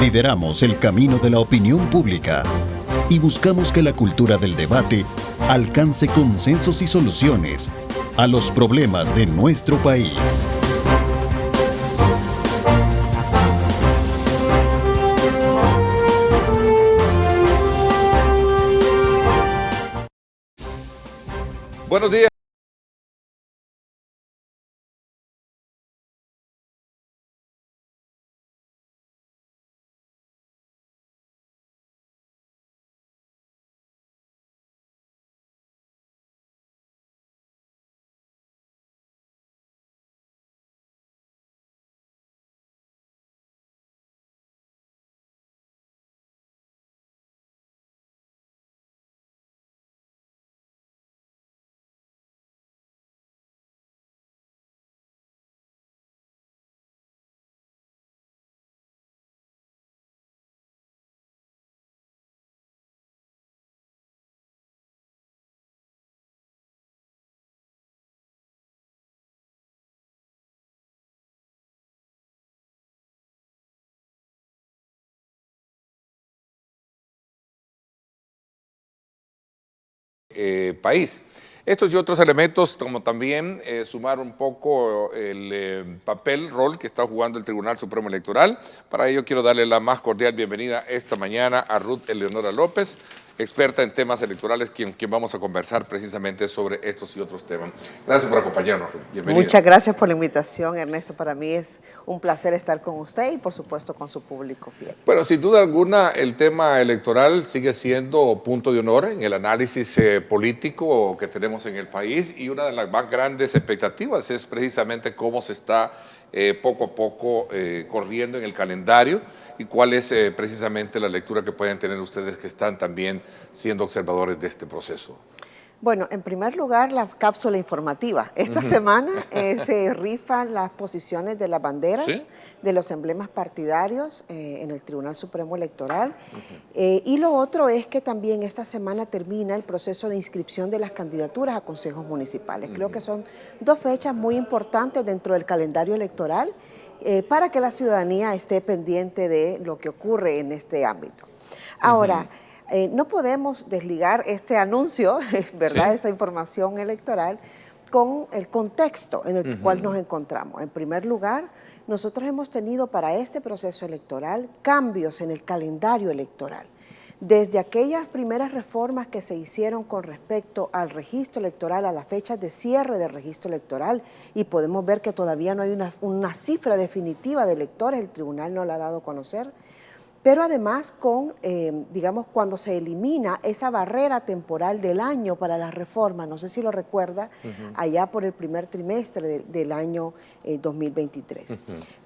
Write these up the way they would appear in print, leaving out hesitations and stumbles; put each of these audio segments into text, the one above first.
Lideramos el camino de la opinión pública y buscamos que la cultura del debate alcance consensos y soluciones a los problemas de nuestro país. Buenos días. País. Estos y otros elementos, como también sumar un poco el rol que está jugando el Tribunal Supremo Electoral. Para ello quiero darle la más cordial bienvenida esta mañana a Ruth Eleonora López, experta en temas electorales, quien vamos a conversar precisamente sobre estos y otros temas. Gracias por acompañarnos, Ruth. Bienvenida. Muchas gracias por la invitación, Ernesto. Para mí es un placer estar con usted y, por supuesto, con su público fiel. Bueno, sin duda alguna, el tema electoral sigue siendo punto de honor en el análisis político que tenemos en el país, y una de las más grandes expectativas es precisamente cómo se está poco a poco corriendo en el calendario y cuál es precisamente la lectura que pueden tener ustedes que están también siendo observadores de este proceso. Bueno, en primer lugar, la cápsula informativa. Esta semana se rifan las posiciones de las banderas, ¿sí?, de los emblemas partidarios en el Tribunal Supremo Electoral. Y lo otro es que también esta semana termina el proceso de inscripción de las candidaturas a consejos municipales. Creo que son dos fechas muy importantes dentro del calendario electoral para que la ciudadanía esté pendiente de lo que ocurre en este ámbito. Ahora, no podemos desligar este anuncio, ¿verdad?, sí, esta información electoral con el contexto en el cual nos encontramos. En primer lugar, nosotros hemos tenido para este proceso electoral cambios en el calendario electoral. Desde aquellas primeras reformas que se hicieron con respecto al registro electoral, a las fechas de cierre del registro electoral, y podemos ver que todavía no hay una cifra definitiva de electores, el tribunal no la ha dado a conocer, pero además con, digamos, cuando se elimina esa barrera temporal del año para las reformas, no sé si lo recuerda, allá por el primer trimestre del año 2023.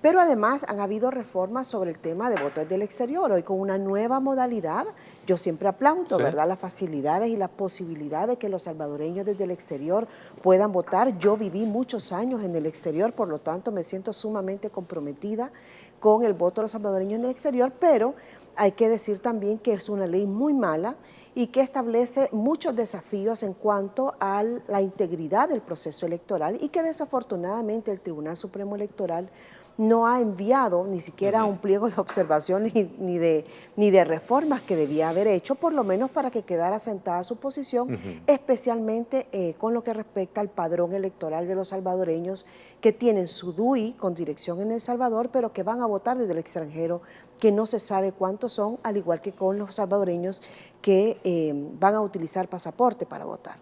Pero además han habido reformas sobre el tema de votos del exterior, hoy con una nueva modalidad. Yo siempre aplaudo, sí, ¿verdad?, las facilidades y la posibilidad de que los salvadoreños desde el exterior puedan votar. Yo viví muchos años en el exterior, por lo tanto me siento sumamente comprometida con el voto de los salvadoreños en el exterior, pero hay que decir también que es una ley muy mala y que establece muchos desafíos en cuanto a la integridad del proceso electoral, y que desafortunadamente el Tribunal Supremo Electoral no ha enviado ni siquiera un pliego de observación ni de reformas que debía haber hecho, por lo menos para que quedara sentada su posición, especialmente con lo que respecta al padrón electoral de los salvadoreños que tienen su DUI con dirección en El Salvador, pero que van a votar desde el extranjero, que no se sabe cuántos son, al igual que con los salvadoreños que van a utilizar pasaporte para votar.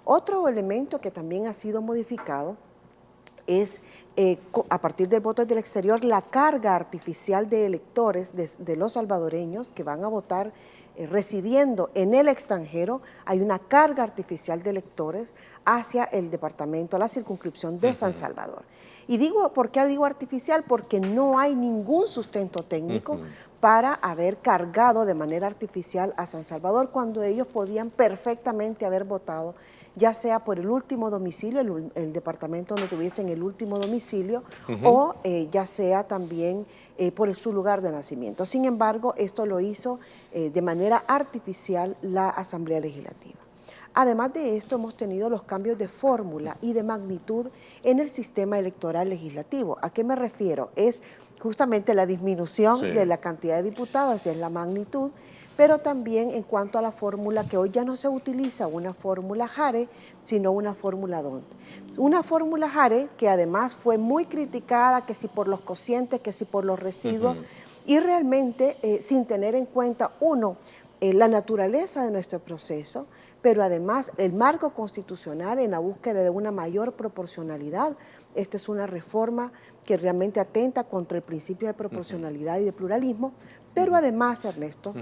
Otro elemento que también ha sido modificado es, a partir del voto del exterior, la carga artificial de electores de los salvadoreños que van a votar residiendo en el extranjero. Hay una carga artificial de electores hacia el departamento, la circunscripción de San Salvador. Y ¿por qué digo artificial? Porque no hay ningún sustento técnico para haber cargado de manera artificial a San Salvador, cuando ellos podían perfectamente haber votado, ya sea por el último domicilio, el departamento donde tuviesen el último domicilio, o ya sea también por su lugar de nacimiento. Sin embargo, esto lo hizo de manera artificial la Asamblea Legislativa. Además de esto, hemos tenido los cambios de fórmula y de magnitud en el sistema electoral legislativo. ¿A qué me refiero? Es justamente la disminución Sí. de la cantidad de diputados, esa es la magnitud, pero también en cuanto a la fórmula, que hoy ya no se utiliza una fórmula Jare, sino una fórmula D'Hondt. Una fórmula Jare que además fue muy criticada, que si por los cocientes, que si por los residuos, y realmente sin tener en cuenta, uno, la naturaleza de nuestro proceso, pero además el marco constitucional en la búsqueda de una mayor proporcionalidad. Esta es una reforma que realmente atenta contra el principio de proporcionalidad y de pluralismo, pero además, Ernesto,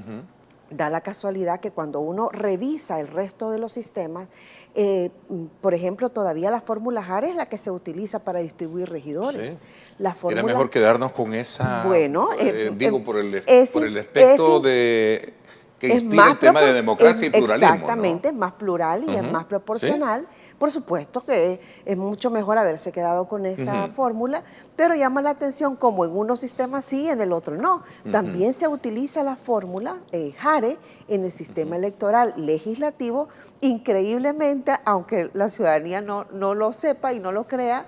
da la casualidad que cuando uno revisa el resto de los sistemas, por ejemplo, todavía la fórmula Jare es la que se utiliza para distribuir regidores. Sí. La fórmula, Era mejor quedarnos con esa, bueno, digo, por el aspecto de que inspira el tema de democracia y pluralismo. Exactamente, ¿no? es más plural y es más proporcional. ¿Sí? Por supuesto que es mucho mejor haberse quedado con esta fórmula, pero llama la atención como en unos sistemas sí y en el otro no. También se utiliza la fórmula Jare en el sistema electoral legislativo, increíblemente, aunque la ciudadanía no lo sepa y no lo crea,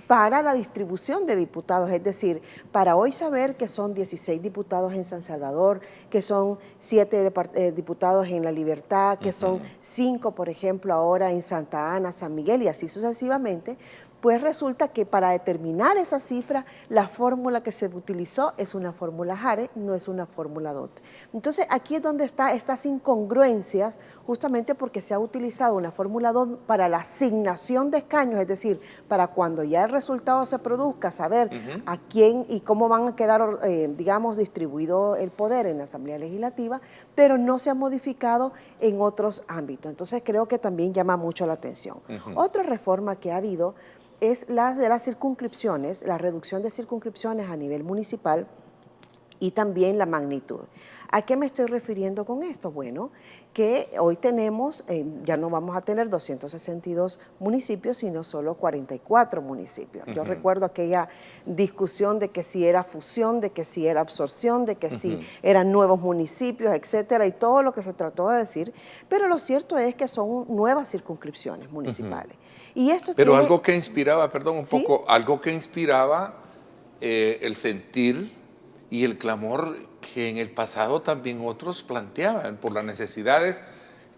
para la distribución de diputados. Es decir, para hoy saber que son 16 diputados en San Salvador, que son 7 diputados en La Libertad, que son 5, por ejemplo, ahora en Santa Ana, San Miguel y así sucesivamente, pues resulta que para determinar esa cifra, la fórmula que se utilizó es una fórmula Jare, no es una fórmula D'Hondt. Entonces, aquí es donde están estas incongruencias, justamente porque se ha utilizado una fórmula D'Hondt para la asignación de escaños, es decir, para cuando ya el resultado se produzca, saber a quién y cómo van a quedar, digamos, distribuido el poder en la Asamblea Legislativa, pero no se ha modificado en otros ámbitos. Entonces, creo que también llama mucho la atención. Otra reforma que ha habido es la de las circunscripciones, la reducción de circunscripciones a nivel municipal y también la magnitud. ¿A qué me estoy refiriendo con esto? Bueno, que hoy tenemos, ya no vamos a tener 262 municipios, sino solo 44 municipios. Yo recuerdo aquella discusión de que si era fusión, de que si era absorción, de que si eran nuevos municipios, etcétera, y todo lo que se trató de decir, pero lo cierto es que son nuevas circunscripciones municipales. Y esto pero tiene, algo que inspiraba, perdón un ¿sí? poco, algo que inspiraba el sentir y el clamor que en el pasado también otros planteaban por las necesidades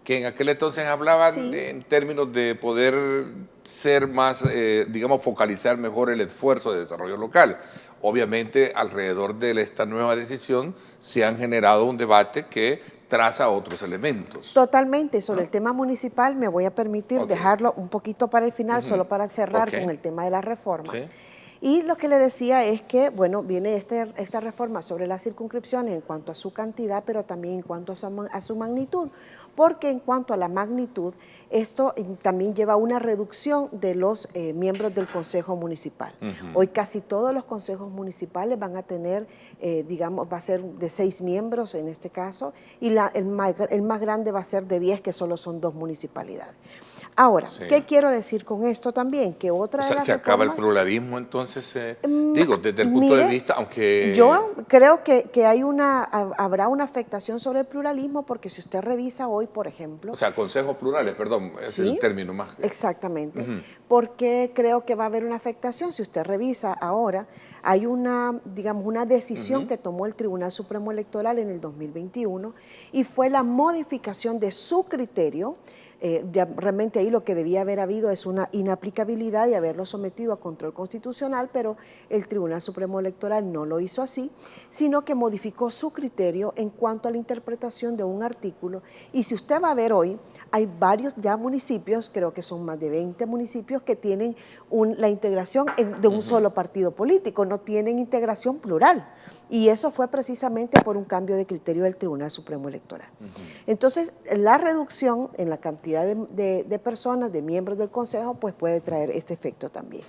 que en aquel entonces hablaban en términos de poder ser más, digamos, focalizar mejor el esfuerzo de desarrollo local. Obviamente, alrededor de esta nueva decisión se han generado un debate que traza otros elementos. Totalmente. Sobre el tema municipal me voy a permitir dejarlo un poquito para el final, solo para cerrar con el tema de la reforma. Sí. Y lo que le decía es que, bueno, viene esta reforma sobre las circunscripciones en cuanto a su cantidad, pero también en cuanto a su magnitud, porque en cuanto a la magnitud, esto también lleva a una reducción de los miembros del Consejo Municipal. Hoy casi todos los consejos municipales van a tener, digamos, va a ser de 6 miembros en este caso, y el más grande va a ser de 10, que solo son 2 municipalidades. Ahora, ¿qué quiero decir con esto también? Que otra de las se acaba el reformas, pluralismo, entonces, digo, desde el punto de vista, aunque... Yo creo que habrá una afectación sobre el pluralismo, porque si usted revisa hoy, por ejemplo... O sea, consejos plurales, perdón, es el término más... Exactamente. Porque creo que va a haber una afectación. Si usted revisa ahora, hay una, digamos, una decisión que tomó el Tribunal Supremo Electoral en el 2021 y fue la modificación de su criterio. Realmente ahí lo que debía haber habido es una inaplicabilidad y haberlo sometido a control constitucional, pero el Tribunal Supremo Electoral no lo hizo así, sino que modificó su criterio en cuanto a la interpretación de un artículo. Y si usted va a ver hoy, hay varios ya municipios, creo que son más de 20 municipios que tienen la integración de un solo partido político, no tienen integración plural. Y eso fue precisamente por un cambio de criterio del Tribunal Supremo Electoral. Entonces, la reducción en la cantidad de personas, de miembros del Consejo, pues puede traer este efecto también.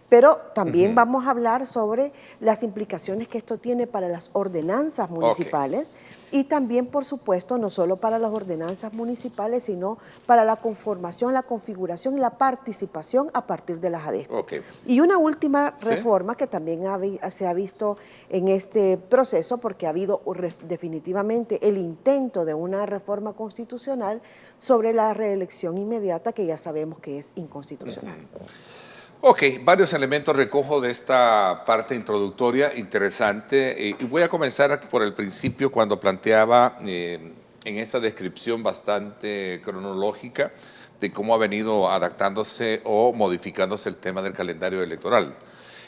Pero también vamos a hablar sobre las implicaciones que esto tiene para las ordenanzas municipales y también, por supuesto, no solo para las ordenanzas municipales, sino para la conformación, la configuración y la participación a partir de las ADESCO. Y una última reforma que también se ha visto en este proceso, porque ha habido definitivamente el intento de una reforma constitucional sobre la reelección inmediata, que ya sabemos que es inconstitucional. Ok, varios elementos recojo de esta parte introductoria interesante y voy a comenzar por el principio cuando planteaba en esa descripción bastante cronológica de cómo ha venido adaptándose o modificándose el tema del calendario electoral.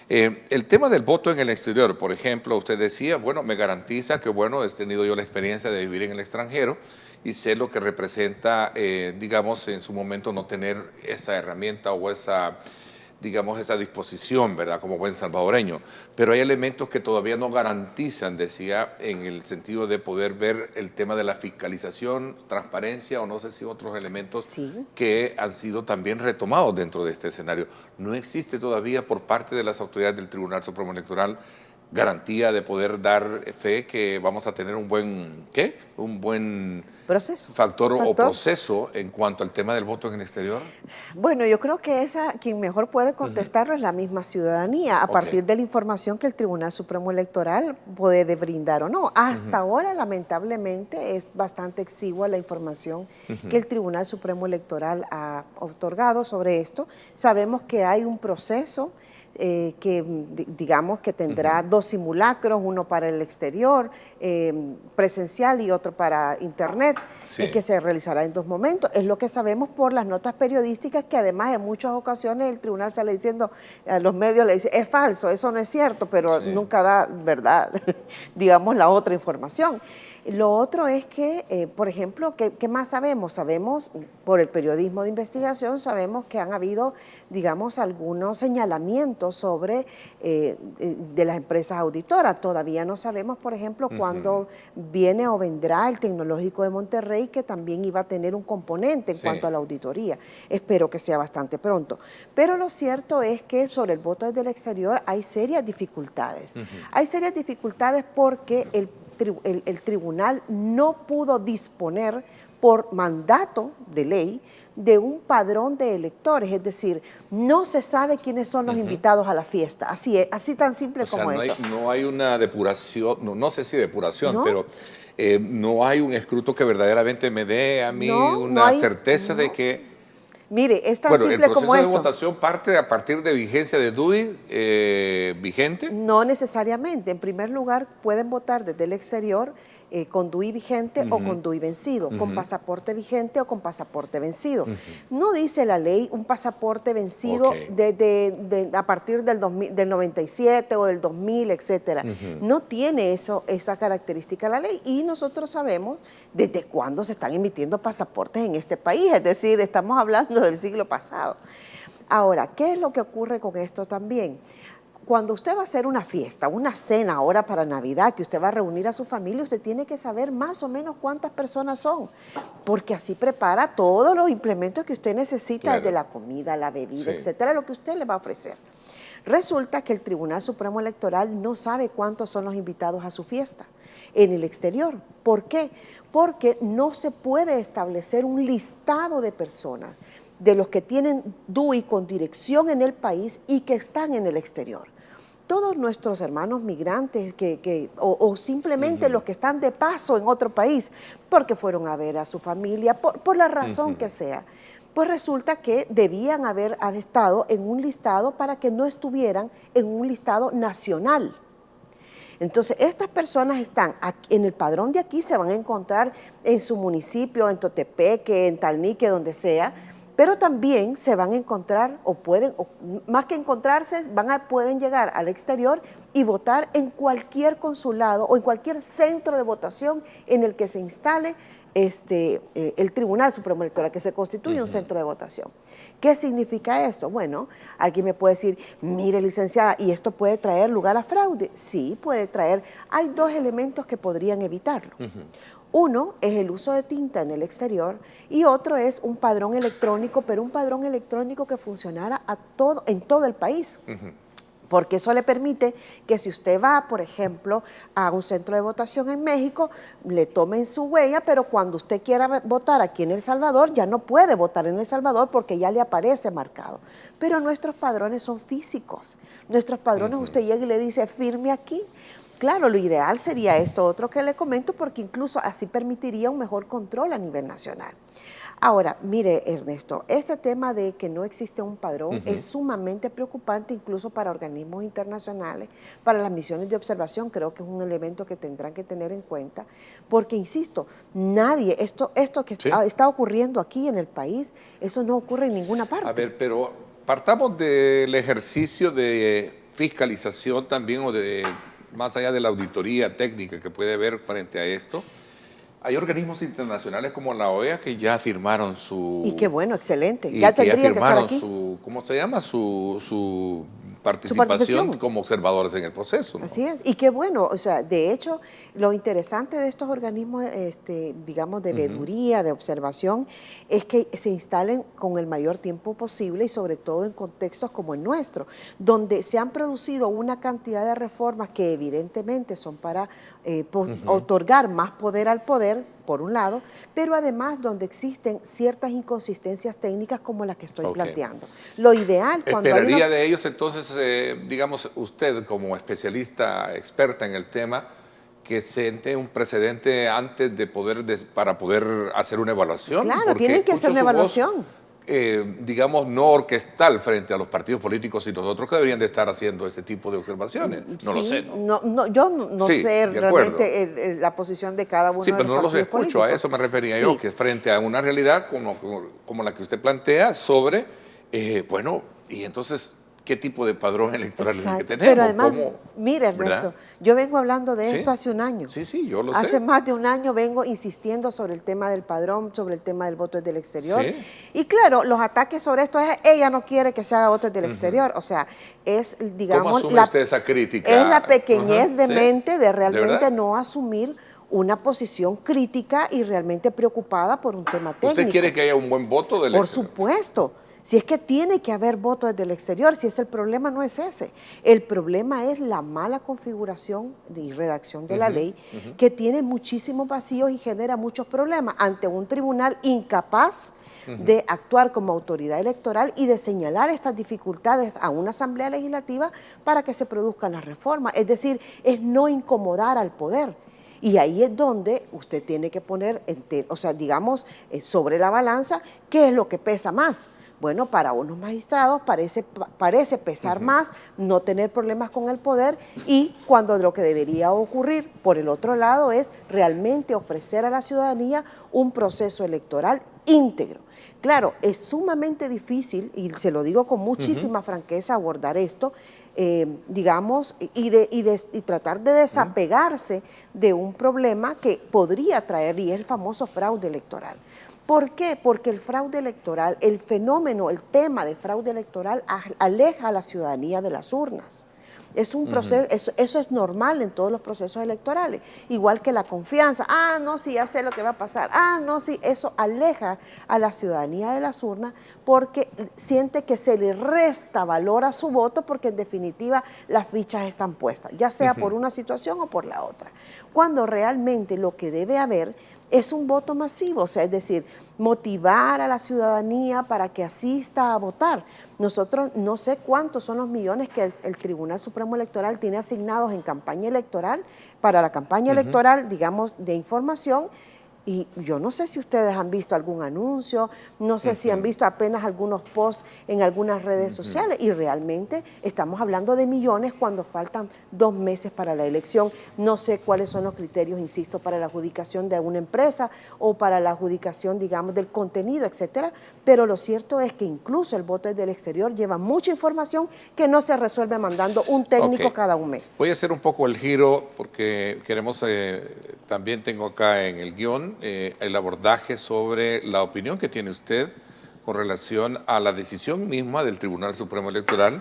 El tema del voto en el exterior, por ejemplo, usted decía, bueno, me garantiza que, bueno, he tenido yo la experiencia de vivir en el extranjero y sé lo que representa, digamos, en su momento no tener esa herramienta o esa, digamos, esa disposición, ¿verdad?, como buen salvadoreño. Pero hay elementos que todavía no garantizan, decía, en el sentido de poder ver el tema de la fiscalización, transparencia o no sé si otros elementos Sí. que han sido también retomados dentro de este escenario. No existe todavía por parte de las autoridades del Tribunal Supremo Electoral garantía de poder dar fe que vamos a tener un buen, ¿qué? Un buen factor o proceso en cuanto al tema del voto en el exterior. Bueno, yo creo que quien mejor puede contestarlo es la misma ciudadanía, a partir de la información que el Tribunal Supremo Electoral puede brindar o no. Hasta ahora, lamentablemente, es bastante exigua la información que el Tribunal Supremo Electoral ha otorgado sobre esto. Sabemos que hay un proceso digamos que tendrá dos simulacros, uno para el exterior, presencial, y otro para internet, que se realizará en 2 momentos. Es lo que sabemos por las notas periodísticas, que además en muchas ocasiones el tribunal sale diciendo, a los medios le dice, es falso, eso no es cierto, pero nunca da, ¿verdad?, digamos, la otra información. Lo otro es que, por ejemplo, ¿qué más sabemos? Sabemos, por el periodismo de investigación, sabemos que han habido, digamos, algunos señalamientos sobre de las empresas auditoras. Todavía no sabemos, por ejemplo, cuándo viene o vendrá el Tecnológico de Monterrey, que también iba a tener un componente en cuanto a la auditoría. Espero que sea bastante pronto. Pero lo cierto es que sobre el voto desde el exterior hay serias dificultades. Hay serias dificultades porque el tribunal no pudo disponer por mandato de ley de un padrón de electores, es decir, no se sabe quiénes son los invitados a la fiesta, así es, así tan simple como eso. No hay una depuración, no sé si depuración, pero no hay un escruto que verdaderamente me dé a mí una certeza de que... Mire, es tan simple como esto. ¿El proceso de votación parte a partir de vigencia de DUI vigente? No necesariamente. En primer lugar, pueden votar desde el exterior con DUI vigente o con DUI vencido, con pasaporte vigente o con pasaporte vencido. No dice la ley un pasaporte vencido a partir del 97 o del 2000, etcétera. No tiene esa característica la ley, y nosotros sabemos desde cuándo se están emitiendo pasaportes en este país, es decir, estamos hablando del siglo pasado. Ahora, ¿qué es lo que ocurre con esto también? Cuando usted va a hacer una fiesta, una cena ahora para Navidad, que usted va a reunir a su familia, usted tiene que saber más o menos cuántas personas son, porque así prepara todos los implementos que usted necesita, desde la comida, la bebida, etcétera, lo que usted le va a ofrecer. Resulta que el Tribunal Supremo Electoral no sabe cuántos son los invitados a su fiesta en el exterior. ¿Por qué? Porque no se puede establecer un listado de personas de los que tienen DUI con dirección en el país y que están en el exterior. Todos nuestros hermanos migrantes o simplemente los que están de paso en otro país porque fueron a ver a su familia, por la razón que sea, pues resulta que debían haber estado en un listado para que no estuvieran en un listado nacional. Entonces, estas personas están aquí, en el padrón de aquí, se van a encontrar en su municipio, en Totepeque, en Talnique, donde sea, pero también se van a encontrar, más que encontrarse, pueden llegar al exterior y votar en cualquier consulado o en cualquier centro de votación en el que se instale el Tribunal Supremo Electoral, que se constituye un centro de votación. ¿Qué significa esto? Bueno, alguien me puede decir, mire, licenciada, ¿y esto puede traer lugar a fraude? Sí, puede traer. Hay 2 elementos que podrían evitarlo. Uno es el uso de tinta en el exterior y otro es un padrón electrónico, pero un padrón electrónico que funcionara en todo el país. Porque eso le permite que si usted va, por ejemplo, a un centro de votación en México, le tomen su huella, pero cuando usted quiera votar aquí en El Salvador, ya no puede votar en El Salvador porque ya le aparece marcado. Pero nuestros padrones son físicos. Nuestros padrones, usted llega y le dice, firme aquí. Claro, lo ideal sería esto otro que le comento, porque incluso así permitiría un mejor control a nivel nacional. Ahora, mire, Ernesto, este tema de que no existe un padrón es sumamente preocupante incluso para organismos internacionales, para las misiones de observación. Creo que es un elemento que tendrán que tener en cuenta, porque, insisto, nadie, esto que está ocurriendo aquí en el país, eso no ocurre en ninguna parte. A ver, pero partamos del ejercicio de fiscalización también, o de más allá de la auditoría técnica que puede haber frente a esto. Hay organismos internacionales como la OEA que ya firmaron su... Y qué bueno, excelente. Y Ya que tendría que estar firmaron aquí. su, ¿cómo se llama? Su participación como observadores en el proceso, ¿no? Así es, y qué bueno, o sea, de hecho, lo interesante de estos organismos, digamos, de veeduría, de observación, es que se instalen con el mayor tiempo posible y sobre todo en contextos como el nuestro, donde se han producido una cantidad de reformas que evidentemente son para otorgar más poder al poder, por un lado, pero además donde existen ciertas inconsistencias técnicas como las que estoy planteando. Lo ideal cuando ¿Esperaría de ellos entonces, digamos, usted como especialista, experta en el tema, que siente un precedente antes de para poder hacer una evaluación? Claro, Porque tienen que hacer una evaluación. Digamos, no orquestal frente a los partidos políticos y los otros que deberían de estar haciendo ese tipo de observaciones. No lo sé, ¿no? Yo no Sí, sé de acuerdo. realmente la posición de cada uno Sí, de pero los no los partidos escucho, políticos. a eso me refería Sí. yo, que frente a una realidad como la que usted plantea sobre, bueno, y entonces, ¿qué tipo de padrón electoral es el que tenemos? Pero además, ¿Cómo? mire, Ernesto, ¿Verdad? yo vengo hablando de Sí. esto hace un año. Sí, yo lo sé. Hace más de un año vengo insistiendo sobre el tema del padrón, sobre el tema del voto del exterior. Sí. Y claro, los ataques sobre esto es, ella no quiere que se haga voto del exterior. O sea, es, digamos, ¿Cómo asume usted esa crítica? es la pequeñez de ¿Sí? mente de realmente verdad? no asumir una posición crítica y realmente preocupada por un tema técnico. ¿Usted quiere que haya un buen voto del Por exterior? supuesto. Si es que tiene que haber voto desde el exterior, si es el problema, no es ese. El problema es la mala configuración y redacción de la ley, que tiene muchísimos vacíos y genera muchos problemas ante un tribunal incapaz de actuar como autoridad electoral y de señalar estas dificultades a una asamblea legislativa para que se produzcan las reformas. Es decir, es no incomodar al poder. Y ahí es donde usted tiene que poner, o sea, digamos, sobre la balanza, ¿qué es lo que pesa más? Bueno, para unos magistrados parece pesar más no tener problemas con el poder, y cuando lo que debería ocurrir por el otro lado es realmente ofrecer a la ciudadanía un proceso electoral íntegro. Claro, es sumamente difícil, y se lo digo con muchísima franqueza, abordar esto, digamos, y tratar de desapegarse de un problema que podría traer, y es el famoso fraude electoral. ¿Por qué? Porque el fraude electoral, el fenómeno, el tema de fraude electoral aleja a la ciudadanía de las urnas. Es un proceso, eso es normal en todos los procesos electorales, igual que la confianza. Ah, no, sí, ya sé lo que va a pasar. Ah, no, sí, eso aleja a la ciudadanía de las urnas porque siente que se le resta valor a su voto, porque en definitiva las fichas están puestas, ya sea por una situación o por la otra. Cuando realmente lo que debe haber es un voto masivo, o sea, es decir, motivar a la ciudadanía para que asista a votar. Nosotros no sé cuántos son los millones que el Tribunal Supremo Electoral tiene asignados en campaña electoral, para la campaña electoral, digamos, de información. Y yo no sé si ustedes han visto algún anuncio, no sé si han visto apenas algunos posts en algunas redes sociales, y realmente estamos hablando de millones cuando faltan 2 meses para la elección. No sé cuáles son los criterios, insisto, para la adjudicación de una empresa o para la adjudicación, digamos, del contenido, etcétera, pero lo cierto es que incluso el voto desde el exterior lleva mucha información que no se resuelve mandando un técnico cada un mes. Voy a hacer un poco el giro porque queremos, también tengo acá en el guión, el abordaje sobre la opinión que tiene usted con relación a la decisión misma del Tribunal Supremo Electoral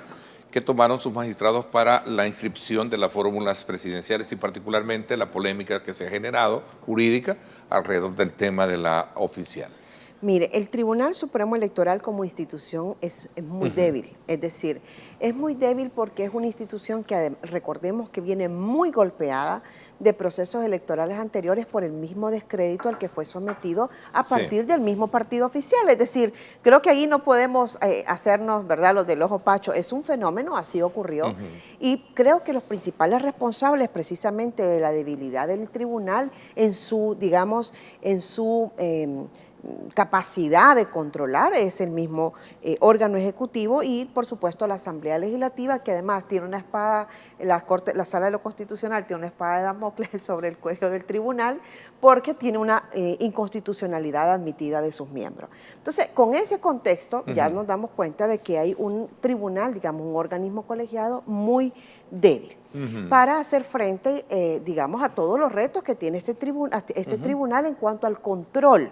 que tomaron sus magistrados para la inscripción de las fórmulas presidenciales, y particularmente la polémica que se ha generado jurídica alrededor del tema de la oficial. Mire, el Tribunal Supremo Electoral como institución es muy débil, es decir, es muy débil porque es una institución que, recordemos, que viene muy golpeada de procesos electorales anteriores por el mismo descrédito al que fue sometido a partir del mismo partido oficial. Es decir, creo que ahí no podemos hacernos, ¿verdad?, los del ojo pacho. Es un fenómeno, así ocurrió, y creo que los principales responsables precisamente de la debilidad del tribunal en su, digamos, en su capacidad de controlar, es el mismo órgano ejecutivo y, por supuesto, la Asamblea Legislativa, que además tiene una espada, la Sala de lo Constitucional tiene una espada de Damocles sobre el cuello del tribunal, porque tiene una inconstitucionalidad admitida de sus miembros. Entonces, con ese contexto, ya nos damos cuenta de que hay un tribunal, digamos, un organismo colegiado muy débil para hacer frente, digamos, a todos los retos que tiene este tribunal en cuanto al control.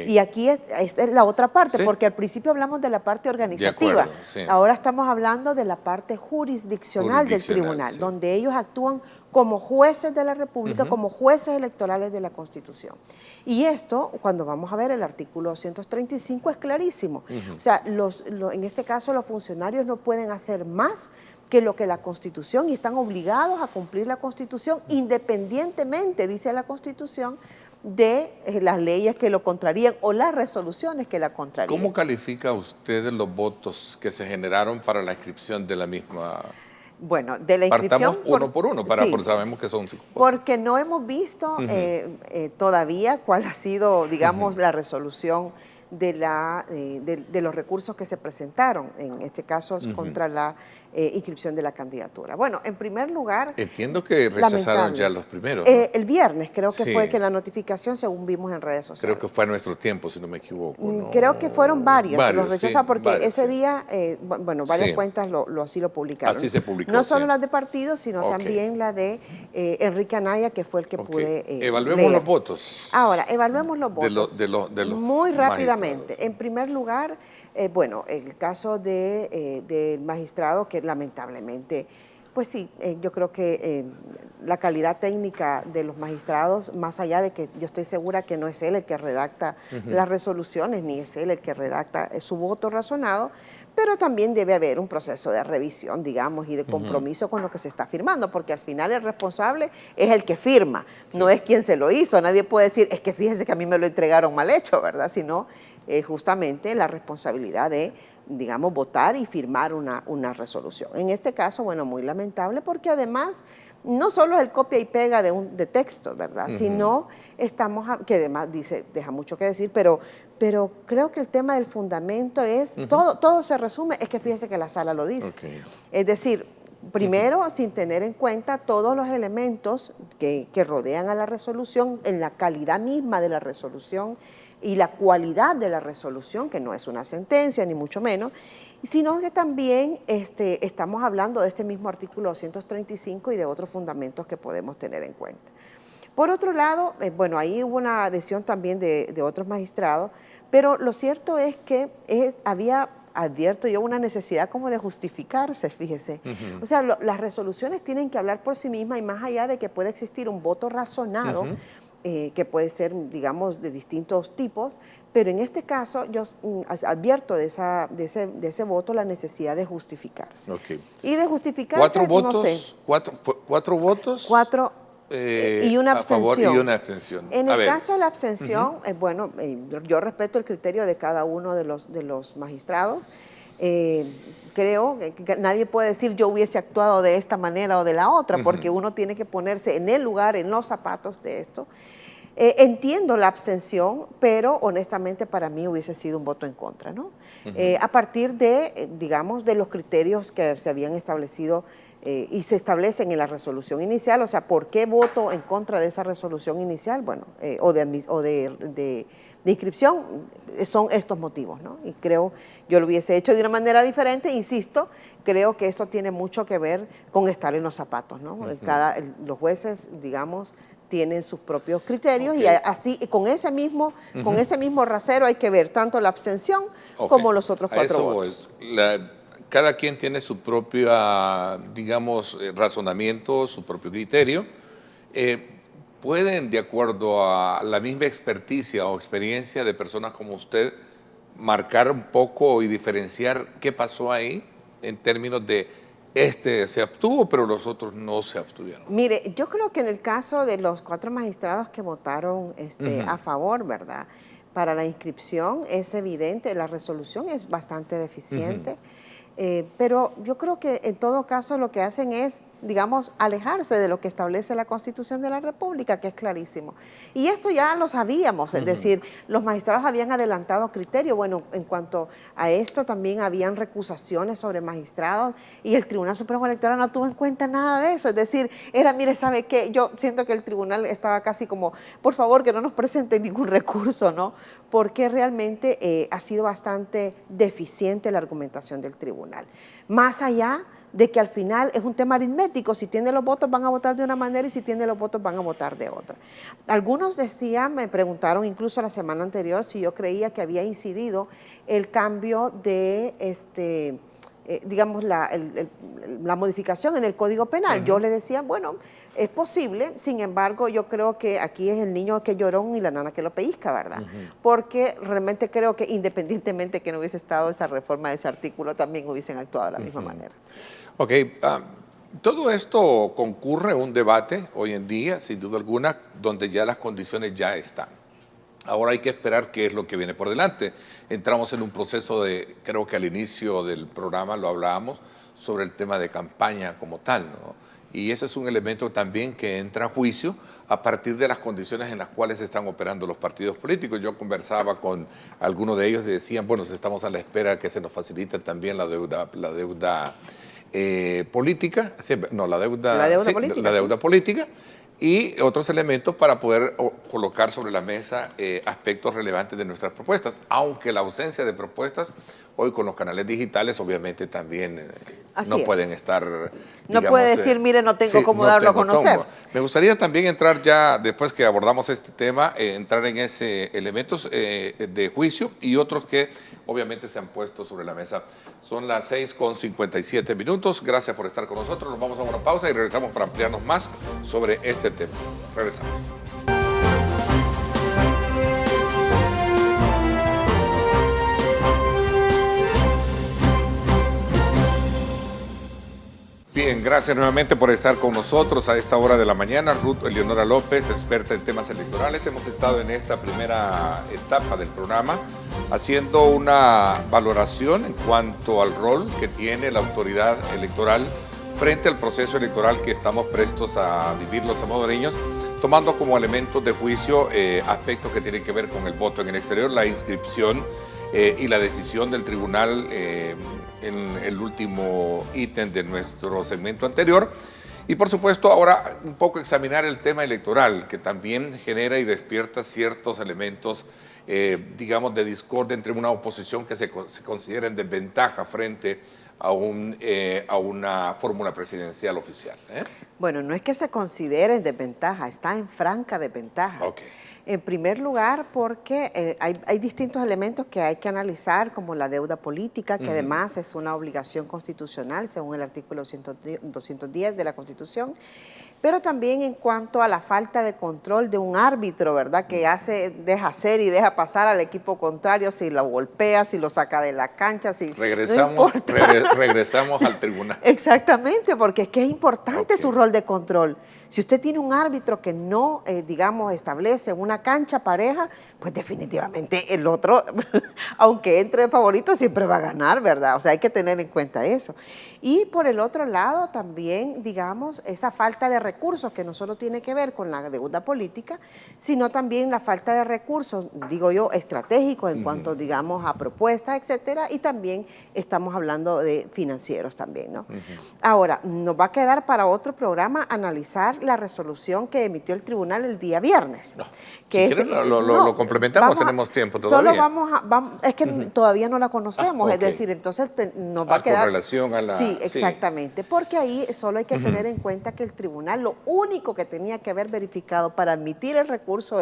Y aquí esta es la otra parte, porque al principio hablamos de la parte organizativa, ahora estamos hablando de la parte jurisdiccional del tribunal, donde ellos actúan como jueces de la República, como jueces electorales de la Constitución. Y esto, cuando vamos a ver el artículo 235, es clarísimo. O sea, en este caso los funcionarios no pueden hacer más que lo que la Constitución, y están obligados a cumplir la Constitución independientemente, dice la Constitución, de las leyes que lo contrarían o las resoluciones que la contrarían. ¿Cómo califica usted los votos que se generaron para la inscripción de la misma? Bueno, de la inscripción... Partamos uno por uno, porque sabemos que son 5 votos. Porque no hemos visto todavía cuál ha sido, digamos, la resolución de los recursos que se presentaron, en este caso contra la inscripción de la candidatura. Bueno, en primer lugar... Entiendo que rechazaron ya los primeros. El viernes creo que fue que la notificación, según vimos en redes sociales. Creo que fue a nuestro tiempo, si no me equivoco, ¿no? Creo que fueron varios los rechazados, porque ese día, bueno, varias cuentas así lo publicaron. Así se publicó. No solo las de partido, sino también la de Enrique Anaya, que fue el que pude Evaluemos leer. los votos. Ahora, evaluemos los votos. De los muy rápidamente. magistrados. En primer lugar, bueno, el caso del magistrado, que lamentablemente, pues sí, yo creo que la calidad técnica de los magistrados, más allá de que yo estoy segura que no es él el que redacta las resoluciones, ni es él el que redacta su voto razonado, pero también debe haber un proceso de revisión, digamos, y de compromiso con lo que se está firmando, porque al final el responsable es el que firma, no es quien se lo hizo. Nadie puede decir, es que fíjese que a mí me lo entregaron mal hecho, ¿verdad? Sino justamente la responsabilidad de, digamos, votar y firmar una resolución. En este caso, bueno, muy lamentable, porque además no solo es el copia y pega de texto, ¿verdad? Sino que además deja mucho que decir, pero creo que el tema del fundamento es, todo se resume, es que fíjese que la sala lo dice. Es decir, primero, sin tener en cuenta todos los elementos que rodean a la resolución, en la calidad misma de la resolución y la cualidad de la resolución, que no es una sentencia, ni mucho menos, sino que también estamos hablando de este mismo artículo 235 y de otros fundamentos que podemos tener en cuenta. Por otro lado, bueno, ahí hubo una adhesión también de otros magistrados, pero lo cierto es que advierto yo una necesidad como de justificarse, fíjese. O sea, las resoluciones tienen que hablar por sí mismas, y más allá de que puede existir un voto razonado, que puede ser, digamos, de distintos tipos, pero en este caso yo advierto de ese voto la necesidad de justificarse. Y de justificarse, ¿Cuatro votos? No sé. ¿Cuatro votos? Y una abstención. A favor y una abstención. En el caso de la abstención, bueno, yo respeto el criterio de cada uno de los magistrados. Creo que nadie puede decir yo hubiese actuado de esta manera o de la otra, porque uno tiene que ponerse en el lugar, en los zapatos de esto. Entiendo la abstención, pero honestamente para mí hubiese sido un voto en contra, ¿no? A partir de, digamos, de los criterios que se habían establecido y se establecen en la resolución inicial. O sea, ¿por qué voto en contra de esa resolución inicial? Bueno, o de inscripción, son estos motivos, ¿no? Y creo, yo lo hubiese hecho de una manera diferente, insisto, creo que esto tiene mucho que ver con estar en los zapatos, ¿no? Los jueces, digamos, tienen sus propios criterios, y así, con ese mismo rasero hay que ver tanto la abstención como los otros 4 votos. Cada quien tiene su propio, digamos, razonamiento, su propio criterio. ¿Pueden, de acuerdo a la misma experticia o experiencia de personas como usted, marcar un poco y diferenciar qué pasó ahí en términos de se abstuvo, pero los otros no se abstuvieron? Mire, yo creo que en el caso de los 4 magistrados que votaron a favor, ¿verdad?, para la inscripción, es evidente, la resolución es bastante deficiente. Pero yo creo que en todo caso lo que hacen es digamos, alejarse de lo que establece la Constitución de la República, que es clarísimo. Y esto ya lo sabíamos, es decir, los magistrados habían adelantado criterio. Bueno, en cuanto a esto también habían recusaciones sobre magistrados y el Tribunal Supremo Electoral no tuvo en cuenta nada de eso. Es decir, era, mire, ¿sabe qué? Yo siento que el tribunal estaba casi como, por favor, que no nos presenten ningún recurso, ¿no? Porque realmente ha sido bastante deficiente la argumentación del tribunal. Más allá de que al final es un tema aritmético, si tiene los votos van a votar de una manera y si tiene los votos van a votar de otra. Algunos decían, me preguntaron incluso la semana anterior si yo creía que había incidido el cambio de digamos, la modificación en el Código Penal. Yo le decía, bueno, es posible, sin embargo, yo creo que aquí es el niño que llorón y la nana que lo pellizca, ¿verdad? Porque realmente creo que independientemente que no hubiese estado esa reforma de ese artículo, también hubiesen actuado de la misma manera. Ok, todo esto concurre a un debate hoy en día, sin duda alguna, donde ya las condiciones ya están. Ahora hay que esperar qué es lo que viene por delante. Entramos en un proceso de, creo que al inicio del programa lo hablábamos, sobre el tema de campaña como tal, ¿no? Y ese es un elemento también que entra a juicio a partir de las condiciones en las cuales están operando los partidos políticos. Yo conversaba con algunos de ellos y decían, bueno, estamos a la espera que se nos facilite también la deuda política, no, la deuda política, y otros elementos para poder colocar sobre la mesa aspectos relevantes de nuestras propuestas, aunque la ausencia de propuestas hoy con los canales digitales obviamente también no pueden estar, no digamos, puede decir, mire, no tengo cómo darlo a conocer. Me gustaría también entrar ya, después que abordamos este tema, entrar en ese elementos de juicio y otros que obviamente se han puesto sobre la mesa. Son las 6:57. Gracias por estar con nosotros. Nos vamos a una pausa y regresamos para ampliarnos más sobre este tema. Regresamos. Bien, gracias nuevamente por estar con nosotros a esta hora de la mañana. Ruth Eleonora López, experta en temas electorales. Hemos estado en esta primera etapa del programa haciendo una valoración en cuanto al rol que tiene la autoridad electoral frente al proceso electoral que estamos prestos a vivir los salvadoreños, tomando como elementos de juicio aspectos que tienen que ver con el voto en el exterior, la inscripción y la decisión del tribunal en el último ítem de nuestro segmento anterior. Y por supuesto ahora un poco examinar el tema electoral, que también genera y despierta ciertos elementos, digamos, de discordia entre una oposición que se considera en desventaja frente a una fórmula presidencial oficial. Bueno, no es que se considere en desventaja, está en franca desventaja. Okay. En primer lugar, porque hay distintos elementos que hay que analizar, como la deuda política, que además es una obligación constitucional, según el artículo 210 de la Constitución, pero también en cuanto a la falta de control de un árbitro, ¿verdad?, que deja hacer y deja pasar al equipo contrario, si lo golpea, si lo saca de la cancha, si regresamos al tribunal. Exactamente, porque es que es importante su rol de control. Si usted tiene un árbitro que no, digamos, establece una cancha pareja, pues definitivamente el otro, aunque entre de favorito, siempre va a ganar, ¿verdad? O sea, hay que tener en cuenta eso. Y por el otro lado también, digamos, esa falta de recursos, que no solo tiene que ver con la deuda política, sino también la falta de recursos, digo yo, estratégicos en cuanto, digamos, a propuestas, etcétera, y también estamos hablando de financieros también, ¿no? Ahora, nos va a quedar para otro programa analizar la resolución que emitió el tribunal el día viernes. No. Si quieren, lo complementamos, tenemos tiempo todavía. Solo es que todavía no la conocemos, es decir, entonces nos va a quedar... Con relación a la... Sí, exactamente, porque ahí solo hay que tener en cuenta que el tribunal, lo único que tenía que haber verificado para admitir el recurso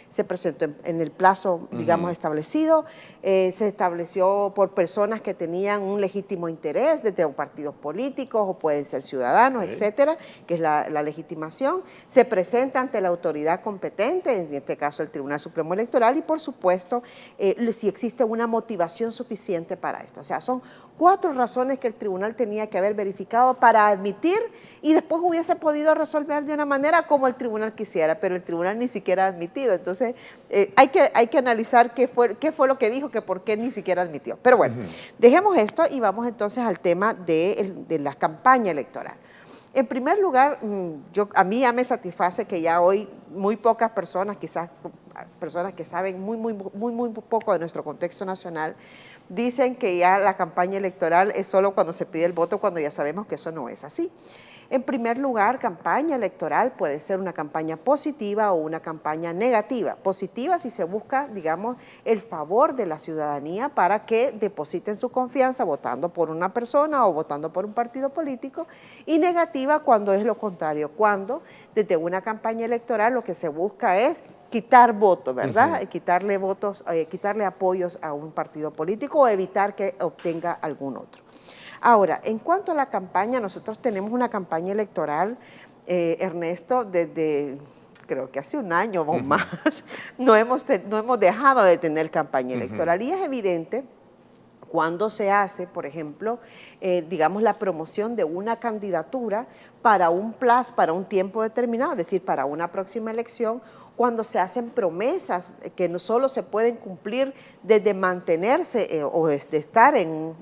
se presentó en el plazo, digamos, establecido, se estableció por personas que tenían un legítimo interés desde partidos políticos o pueden ser ciudadanos, etcétera, que es la legitimación, se presenta ante la autoridad competente, en este caso el Tribunal Supremo Electoral, y por supuesto si existe una motivación suficiente para esto. O sea, son 4 razones que el tribunal tenía que haber verificado para admitir y después hubiese podido resolver de una manera como el tribunal quisiera, pero el tribunal ni siquiera ha admitido. Entonces hay que analizar qué fue lo que dijo, que por qué ni siquiera admitió. Pero bueno, dejemos esto y vamos entonces al tema de la campaña electoral. En primer lugar, a mí ya me satisface que ya hoy muy pocas personas, quizás personas que saben muy poco de nuestro contexto nacional, dicen que ya la campaña electoral es solo cuando se pide el voto, cuando ya sabemos que eso no es así. En primer lugar, campaña electoral puede ser una campaña positiva o una campaña negativa. Positiva si se busca, digamos, el favor de la ciudadanía para que depositen su confianza votando por una persona o votando por un partido político. Y negativa cuando es lo contrario, cuando desde una campaña electoral lo que se busca es quitar votos, ¿verdad? Quitarle votos, quitarle apoyos a un partido político o evitar que obtenga algún otro. Ahora, en cuanto a la campaña, nosotros tenemos una campaña electoral, Ernesto, desde creo que hace un año o más, no hemos dejado de tener campaña electoral y es evidente cuando se hace, por ejemplo, digamos, la promoción de una candidatura para un plazo, para un tiempo determinado, es decir, para una próxima elección, cuando se hacen promesas que no solo se pueden cumplir desde mantenerse o desde estar en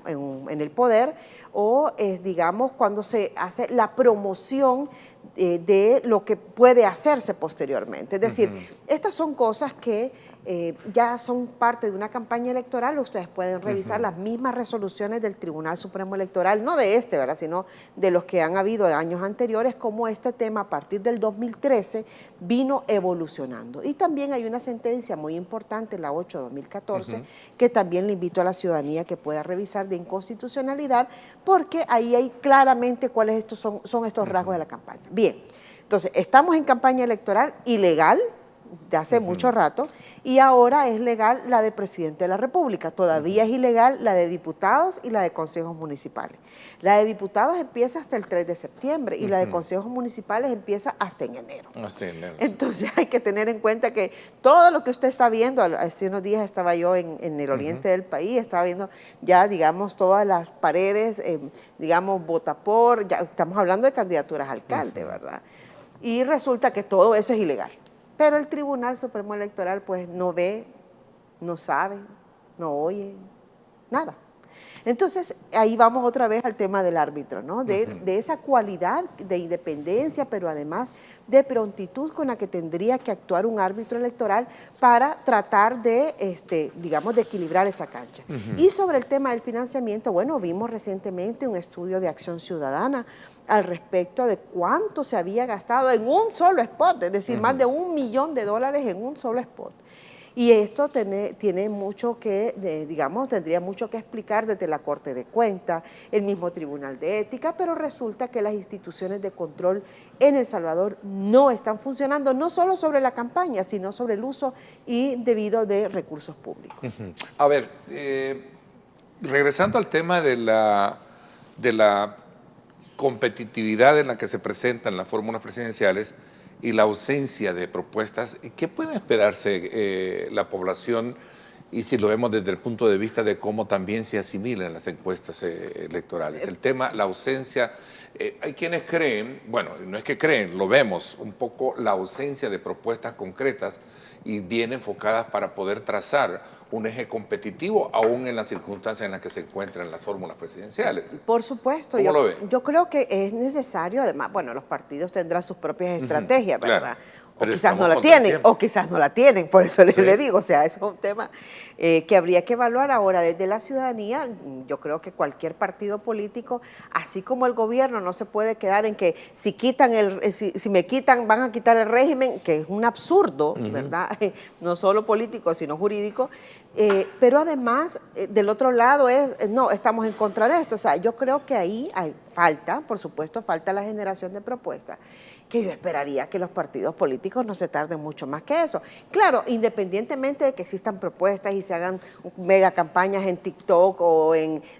el poder, o digamos, cuando se hace la promoción de lo que puede hacerse posteriormente. Es decir, estas son cosas que ya son parte de una campaña electoral. Ustedes pueden revisar las mismas resoluciones del Tribunal Supremo Electoral, no de este, ¿verdad?, sino de los que han habido de años anteriores, como este tema a partir del 2013 vino evolucionando. Y también hay una sentencia muy importante, la 8/2014, que también le invito a la ciudadanía que pueda revisar, de inconstitucionalidad, porque ahí hay claramente cuáles son estos rasgos de la campaña. Bien, entonces estamos en campaña electoral ilegal de hace mucho rato y ahora es legal la de presidente de la República. Todavía es ilegal la de diputados y la de consejos municipales. La de diputados empieza hasta el 3 de septiembre y la de consejos municipales empieza hasta en enero. Entonces hay que tener en cuenta que todo lo que usted está viendo, hace unos días estaba yo en el oriente del país, estaba viendo ya, digamos, todas las paredes, digamos, vota por, ya estamos hablando de candidaturas a alcalde, ¿verdad? Y resulta que todo eso es ilegal. Pero el Tribunal Supremo Electoral pues no ve, no sabe, no oye, nada. Entonces, ahí vamos otra vez al tema del árbitro, ¿no? De esa cualidad de independencia, pero además de prontitud con la que tendría que actuar un árbitro electoral para tratar de, digamos, de equilibrar esa cancha. Y sobre el tema del financiamiento, bueno, vimos recientemente un estudio de Acción Ciudadana al respecto de cuánto se había gastado en un solo spot, es decir, más de $1 millón en un solo spot. Y esto tiene mucho que, digamos, tendría mucho que explicar desde la Corte de Cuentas, el mismo Tribunal de Ética, pero resulta que las instituciones de control en El Salvador no están funcionando, no solo sobre la campaña, sino sobre el uso indebido de recursos públicos. A ver, regresando al tema de la competitividad en la que se presentan las fórmulas presidenciales y la ausencia de propuestas, ¿qué puede esperarse la población? Y si lo vemos desde el punto de vista de cómo también se asimilan las encuestas electorales. El tema, la ausencia, hay quienes creen, bueno, no es que creen, lo vemos, un poco la ausencia de propuestas concretas y bien enfocadas para poder trazar un eje competitivo, aún en las circunstancias en las que se encuentran las fórmulas presidenciales. Por supuesto. ¿Cómo lo ve? Yo creo que es necesario, además, bueno, los partidos tendrán sus propias estrategias, ¿verdad? Claro. O quizás no la tienen, por eso le digo, o sea, eso es un tema que habría que evaluar ahora desde la ciudadanía. Yo creo que cualquier partido político, así como el gobierno, no se puede quedar en que si me quitan, van a quitar el régimen, que es un absurdo, ¿verdad? No solo político, sino jurídico, pero además, del otro lado no, estamos en contra de esto. O sea, yo creo que ahí por supuesto, falta la generación de propuestas, que yo esperaría que los partidos políticos no se tarden mucho más que eso. Claro, independientemente de que existan propuestas y se hagan mega campañas en TikTok o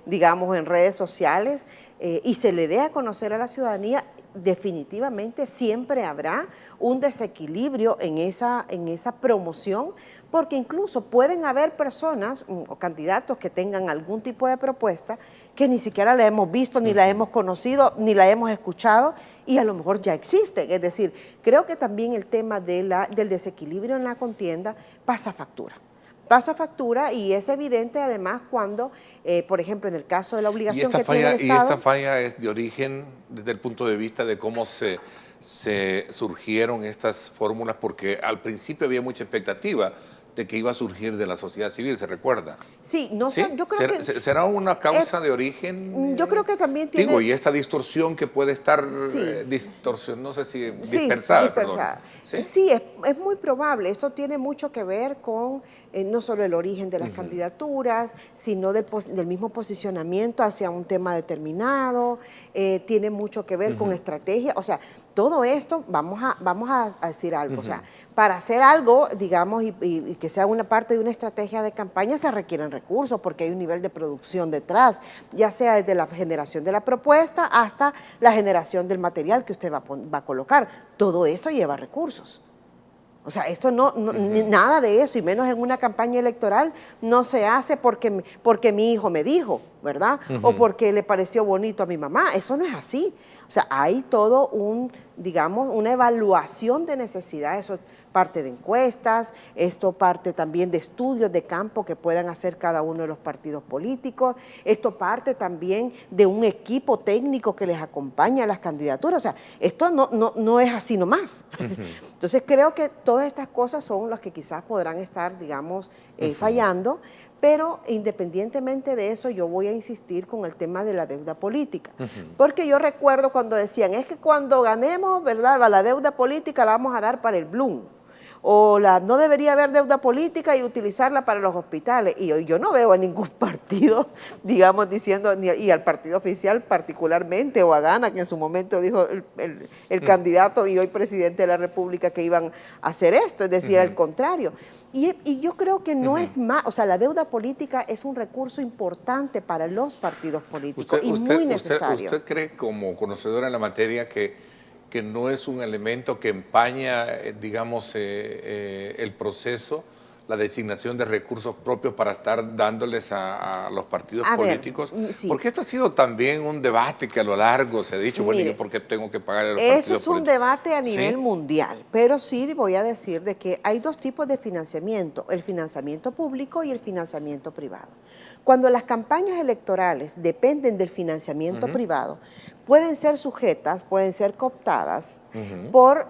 digamos, en redes sociales, y se le dé a conocer a la ciudadanía, definitivamente siempre habrá un desequilibrio en esa promoción, porque incluso pueden haber personas o candidatos que tengan algún tipo de propuesta que ni siquiera la hemos visto, ni la hemos conocido, ni la hemos escuchado, y a lo mejor ya existen. Es decir, creo que también el tema del desequilibrio en la contienda pasa factura. pasa factura y es evidente además cuando, por ejemplo, en el caso de la obligación que tiene el Estado. ¿Y esta falla es de origen desde el punto de vista de cómo se surgieron estas fórmulas? Porque al principio había mucha expectativa de que iba a surgir de la sociedad civil, ¿se recuerda? Sí, no ¿Sí? sé, yo creo que... ¿Será una causa de origen? Yo creo que también tiene... Digo, y esta distorsión que puede estar no sé si dispersada. Dispersada. Sí, sí es muy probable. Esto tiene mucho que ver con no solo el origen de las candidaturas, sino del mismo posicionamiento hacia un tema determinado, tiene mucho que ver con estrategia, o sea, todo esto, vamos a decir algo, o sea, para hacer algo, digamos, y que sea una parte de una estrategia de campaña, se requieren recursos, porque hay un nivel de producción detrás, ya sea desde la generación de la propuesta hasta la generación del material que usted va a colocar. Todo eso lleva recursos. O sea, esto nada de eso, y menos en una campaña electoral, no se hace porque mi hijo me dijo, ¿verdad? O porque le pareció bonito a mi mamá. Eso no es así. O sea, hay todo digamos, una evaluación de necesidades. Eso parte de encuestas, esto parte también de estudios de campo que puedan hacer cada uno de los partidos políticos, esto parte también de un equipo técnico que les acompaña a las candidaturas. O sea, esto no es así nomás. Entonces creo que todas estas cosas son las que quizás podrán estar, digamos, fallando, pero independientemente de eso yo voy a insistir con el tema de la deuda política, porque yo recuerdo cuando decían, es que cuando ganemos, ¿verdad?, la deuda política la vamos a dar para el Blum, o no debería haber deuda política y utilizarla para los hospitales. Y hoy yo no veo a ningún partido, digamos, diciendo, y al partido oficial particularmente, o a Gana, que en su momento dijo el candidato y hoy presidente de la República, que iban a hacer esto, es decir, al contrario. Y yo creo que no es más, o sea, la deuda política es un recurso importante para los partidos políticos muy necesario. ¿Usted cree, como conocedora en la materia, que no es un elemento que empaña, digamos, el proceso, la designación de recursos propios para estar dándoles a los partidos políticos? Sí. Porque esto ha sido también un debate que a lo largo se ha dicho, bueno, ¿yo por qué tengo que pagar a los partidos políticos? Eso es un debate a nivel mundial, pero sí voy a decir de que hay dos tipos de financiamiento, el financiamiento público y el financiamiento privado. Cuando las campañas electorales dependen del financiamiento privado, pueden ser sujetas, pueden ser cooptadas por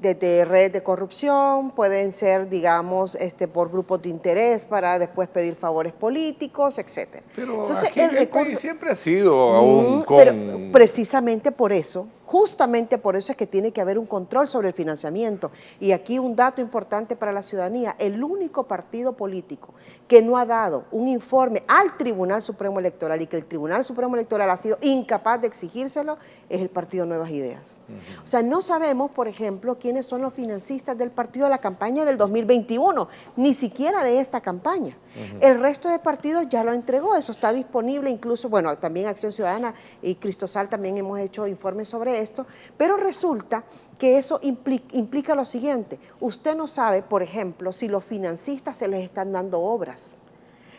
desde redes de corrupción, pueden ser, digamos, por grupos de interés para después pedir favores políticos, etc. Pero entonces, aquí el país siempre ha sido aún pero precisamente por eso, justamente por eso es que tiene que haber un control sobre el financiamiento. Y aquí un dato importante para la ciudadanía, el único partido político que no ha dado un informe al Tribunal Supremo Electoral y que el Tribunal Supremo Electoral ha sido incapaz de exigírselo, es el Partido Nuevas Ideas. O sea, no sabemos, por ejemplo, quiénes son los financistas del partido de la campaña del 2021, ni siquiera de esta campaña. El resto de partidos ya lo entregó, eso está disponible, incluso, bueno, también Acción Ciudadana y Cristosal también hemos hecho informes sobre esto, pero resulta que eso implica lo siguiente: usted no sabe, por ejemplo, si los financistas se les están dando obras.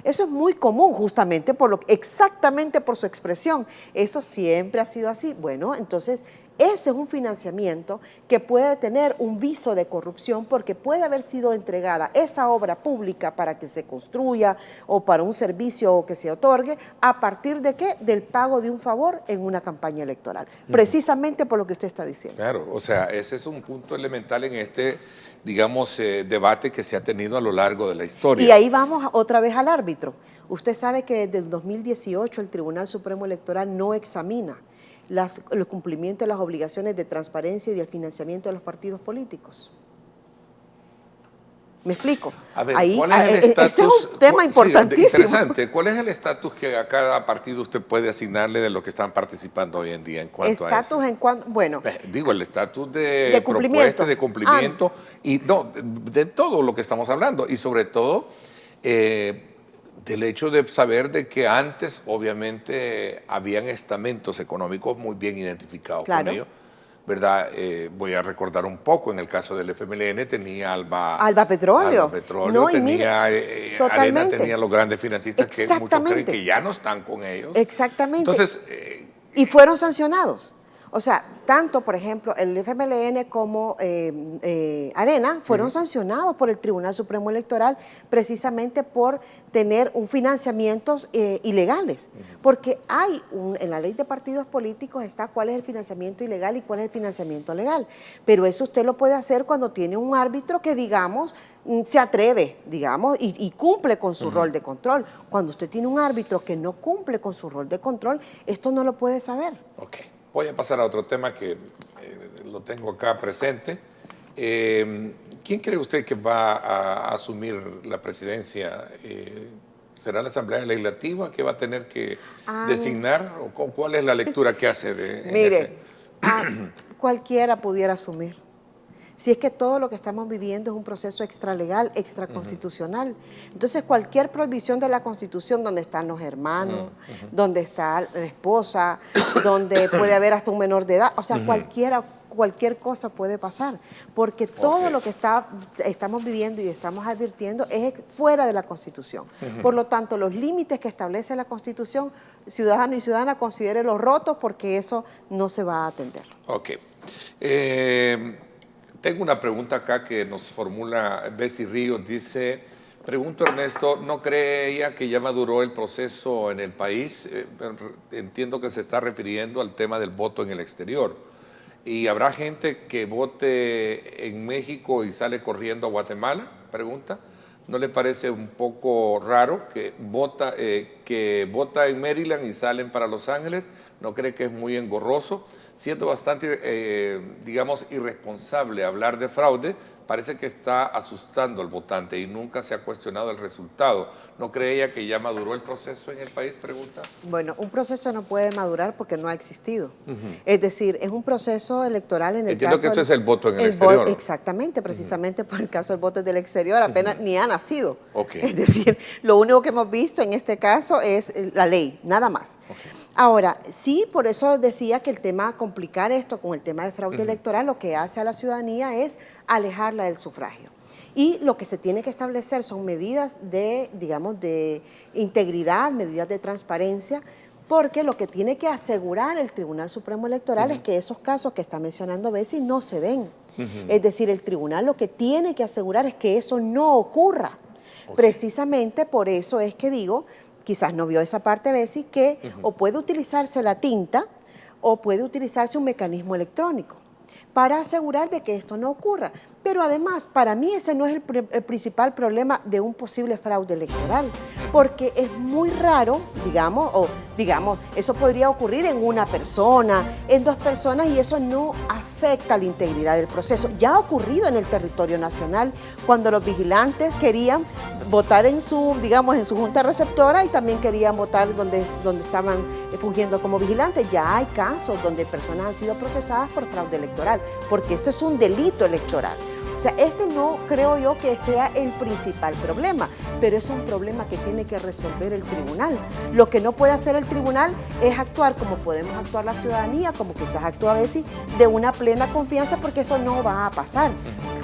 Eso es muy común, justamente exactamente por su expresión. Eso siempre ha sido así. Bueno, entonces ese es un financiamiento que puede tener un viso de corrupción, porque puede haber sido entregada esa obra pública para que se construya o para un servicio que se otorgue, ¿a partir de qué? Del pago de un favor en una campaña electoral. Precisamente por lo que usted está diciendo. Claro, o sea, ese es un punto elemental en este, digamos, debate que se ha tenido a lo largo de la historia. Y ahí vamos otra vez al árbitro. Usted sabe que desde el 2018 el Tribunal Supremo Electoral no examina el cumplimiento de las obligaciones de transparencia y del financiamiento de los partidos políticos. ¿Me explico? A ver, ahí, ¿cuál es el estatus? ese es un tema importantísimo. Sí, interesante. ¿Cuál es el estatus que a cada partido usted puede asignarle de los que están participando hoy en día en cuanto a eso? ¿Estatus en cuanto? Bueno. Digo, el estatus de propuesta, de cumplimiento, y no, de todo lo que estamos hablando, y sobre todo del hecho de saber de que antes, obviamente, habían estamentos económicos muy bien identificados con ellos. ¿Verdad? Voy a recordar un poco, en el caso del FMLN tenía Alba Petróleo, no, tenía Arena, tenía los grandes financistas que muchos creen que ya no están con ellos. Exactamente. Entonces, y fueron sancionados. O sea, tanto, por ejemplo, el FMLN como Arena fueron sancionados por el Tribunal Supremo Electoral precisamente por tener un financiamientos ilegales. Porque en la ley de partidos políticos está cuál es el financiamiento ilegal y cuál es el financiamiento legal. Pero eso usted lo puede hacer cuando tiene un árbitro que, digamos, se atreve, digamos, y cumple con su rol de control. Cuando usted tiene un árbitro que no cumple con su rol de control, esto no lo puede saber. Ok. Voy a pasar a otro tema que lo tengo acá presente. ¿Quién cree usted que va a asumir la presidencia? ¿Será la Asamblea Legislativa que va a tener que designar? ¿O cuál es la lectura que hace de Mire, cualquiera pudiera asumir. Si es que todo lo que estamos viviendo es un proceso extralegal, extraconstitucional. Entonces, cualquier prohibición de la Constitución, donde están los hermanos, donde está la esposa, donde puede haber hasta un menor de edad, o sea, cualquier cosa puede pasar, porque todo lo que estamos viviendo y estamos advirtiendo es fuera de la Constitución. Por lo tanto, los límites que establece la Constitución, ciudadano y ciudadana considere los rotos, porque eso no se va a atender. Ok. Tengo una pregunta acá que nos formula Bessie Ríos. Dice, pregunto Ernesto, ¿no cree ella que ya maduró el proceso en el país? Entiendo que se está refiriendo al tema del voto en el exterior. ¿Y habrá gente que vote en México y sale corriendo a Guatemala? Pregunta. ¿No le parece un poco raro que vota en Maryland y salen para Los Ángeles? ¿No cree que es muy engorroso? Siendo bastante, digamos, irresponsable hablar de fraude, parece que está asustando al votante y nunca se ha cuestionado el resultado. ¿No cree ella que ya maduró el proceso en el país? Pregunta. Bueno, un proceso no puede madurar porque no ha existido. Es decir, es un proceso electoral en el Entiendo caso... que esto es el voto en el exterior. Exactamente, precisamente por el caso del voto del exterior, apenas ni ha nacido. Okay. Es decir, lo único que hemos visto en este caso es la ley, nada más. Okay. Ahora, sí, por eso decía que el tema, complicar esto con el tema de fraude electoral, lo que hace a la ciudadanía es alejarla del sufragio. Y lo que se tiene que establecer son medidas de, digamos, de integridad, medidas de transparencia, porque lo que tiene que asegurar el Tribunal Supremo Electoral es que esos casos que está mencionando Bessie no se den. Es decir, el tribunal lo que tiene que asegurar es que eso no ocurra. Okay. Precisamente por eso es que digo, quizás no vio esa parte Bessie, que o puede utilizarse la tinta o puede utilizarse un mecanismo electrónico para asegurar de que esto no ocurra. Pero además, para mí ese no es el principal problema de un posible fraude electoral, porque es muy raro, digamos, eso podría ocurrir en una persona, en dos personas, y eso no afecta la integridad del proceso. Ya ha ocurrido en el territorio nacional, cuando los vigilantes querían votar en su junta receptora y también querían votar donde estaban fungiendo como vigilantes. Ya hay casos donde personas han sido procesadas por fraude electoral, porque esto es un delito electoral. O sea, este no creo yo que sea el principal problema, pero es un problema que tiene que resolver el tribunal. Lo que no puede hacer el tribunal es actuar como podemos actuar la ciudadanía, como quizás actúa Bessie, de una plena confianza, porque eso no va a pasar.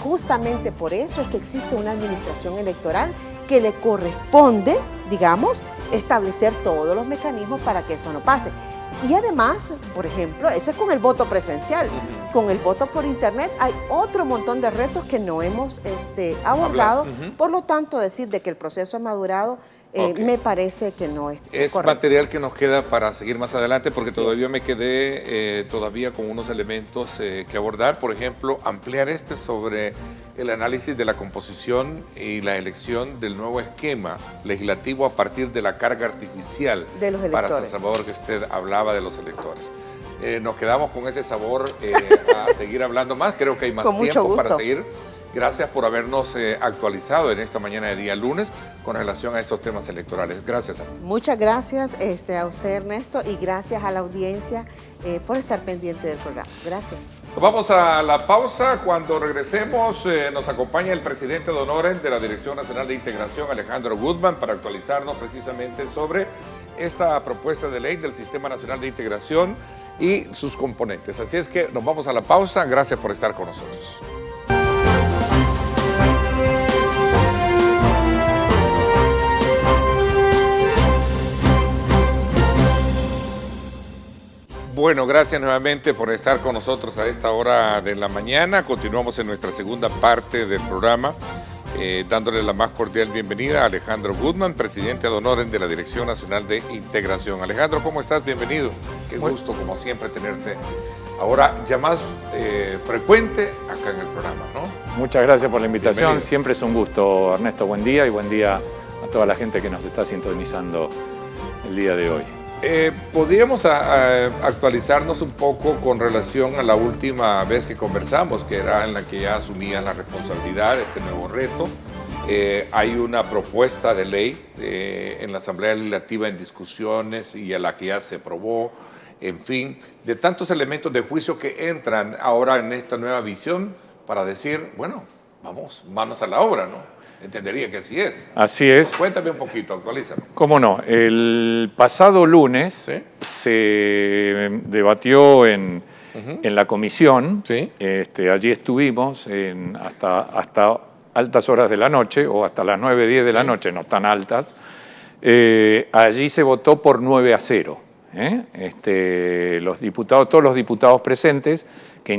Justamente por eso es que existe una administración electoral que le corresponde, digamos, establecer todos los mecanismos para que eso no pase. Y además, por ejemplo, eso es con el voto presencial. Con el voto por internet hay otro montón de retos que no hemos abordado. Por lo tanto, decir de que el proceso ha madurado, me parece que no es correcto. Es material que nos queda para seguir más adelante, porque todavía me quedé con unos elementos que abordar. Por ejemplo, ampliar sobre el análisis de la composición y la elección del nuevo esquema legislativo a partir de la carga artificial de los electores. Para San Salvador, que usted hablaba de los electores. Nos quedamos con ese sabor a seguir hablando más. Creo que hay más tiempo para seguir. Gracias por habernos actualizado en esta mañana de día lunes con relación a estos temas electorales. Gracias. Muchas gracias a usted, Ernesto, y gracias a la audiencia por estar pendiente del programa. Gracias. Vamos a la pausa. Cuando regresemos nos acompaña el presidente de honores de la Dirección Nacional de Integración, Alejandro Guzmán, para actualizarnos precisamente sobre esta propuesta de ley del Sistema Nacional de Integración y sus componentes. Así es que nos vamos a la pausa. Gracias por estar con nosotros. Bueno, gracias nuevamente por estar con nosotros a esta hora de la mañana. Continuamos en nuestra segunda parte del programa, dándole la más cordial bienvenida a Alejandro Gutman, presidente ad honorem de la Dirección Nacional de Integración. Alejandro, ¿cómo estás? Bienvenido. Qué gusto, como siempre, tenerte ahora ya más frecuente acá en el programa, ¿no? Muchas gracias por la invitación. Bienvenido. Siempre es un gusto, Ernesto. Buen día y buen día a toda la gente que nos está sintonizando el día de hoy. ¿Podríamos actualizarnos un poco con relación a la última vez que conversamos, que era en la que ya asumías la responsabilidad de este nuevo reto? Hay una propuesta de ley en la Asamblea Legislativa en discusiones y a la que ya se aprobó, en fin, de tantos elementos de juicio que entran ahora en esta nueva visión para decir, bueno, vamos, manos a la obra, ¿no? Entendería que así es. Así es. Cuéntame un poquito, actualízame. Cómo no. El pasado lunes ¿Sí? se debatió en la comisión. ¿Sí? Allí estuvimos hasta altas horas de la noche, o hasta las 9, 10 de la noche, no tan altas. Allí se votó por 9-0. Los diputados, todos los diputados presentes que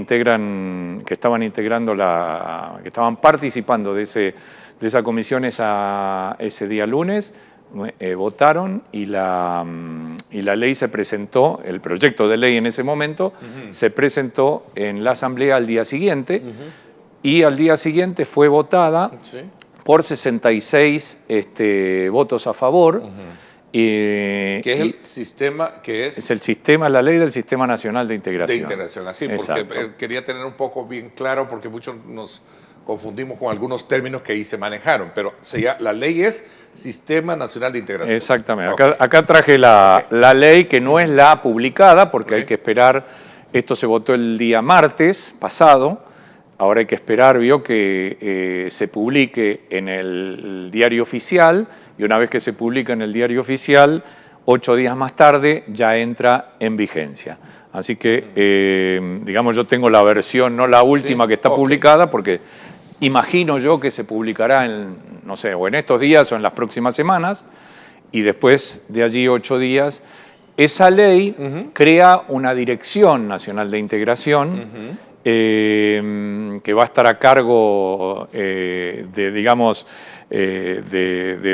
estaban participando de esa comisión ese día lunes, votaron y la ley se presentó, el proyecto de ley en ese momento, se presentó en la Asamblea al día siguiente, y al día siguiente fue votada por 66 votos a favor. ¿Qué es el sistema? Es el sistema, la ley del Sistema Nacional de Integración. De integración, así, porque quería tener un poco bien claro, porque muchos nos confundimos con algunos términos que ahí se manejaron, pero la ley es Sistema Nacional de Integración. Exactamente. Okay. Acá traje la ley, que no es la publicada, porque hay que esperar. Esto se votó el día martes pasado. Ahora hay que esperar, que se publique en el diario oficial, y una vez que se publica en el diario oficial, 8 días más tarde ya entra en vigencia. Así que, digamos, yo tengo la versión, no la última que está publicada, porque imagino yo que se publicará no sé, o en estos días o en las próximas semanas, y después de allí 8 días, esa ley crea una Dirección Nacional de Integración, que va a estar a cargo de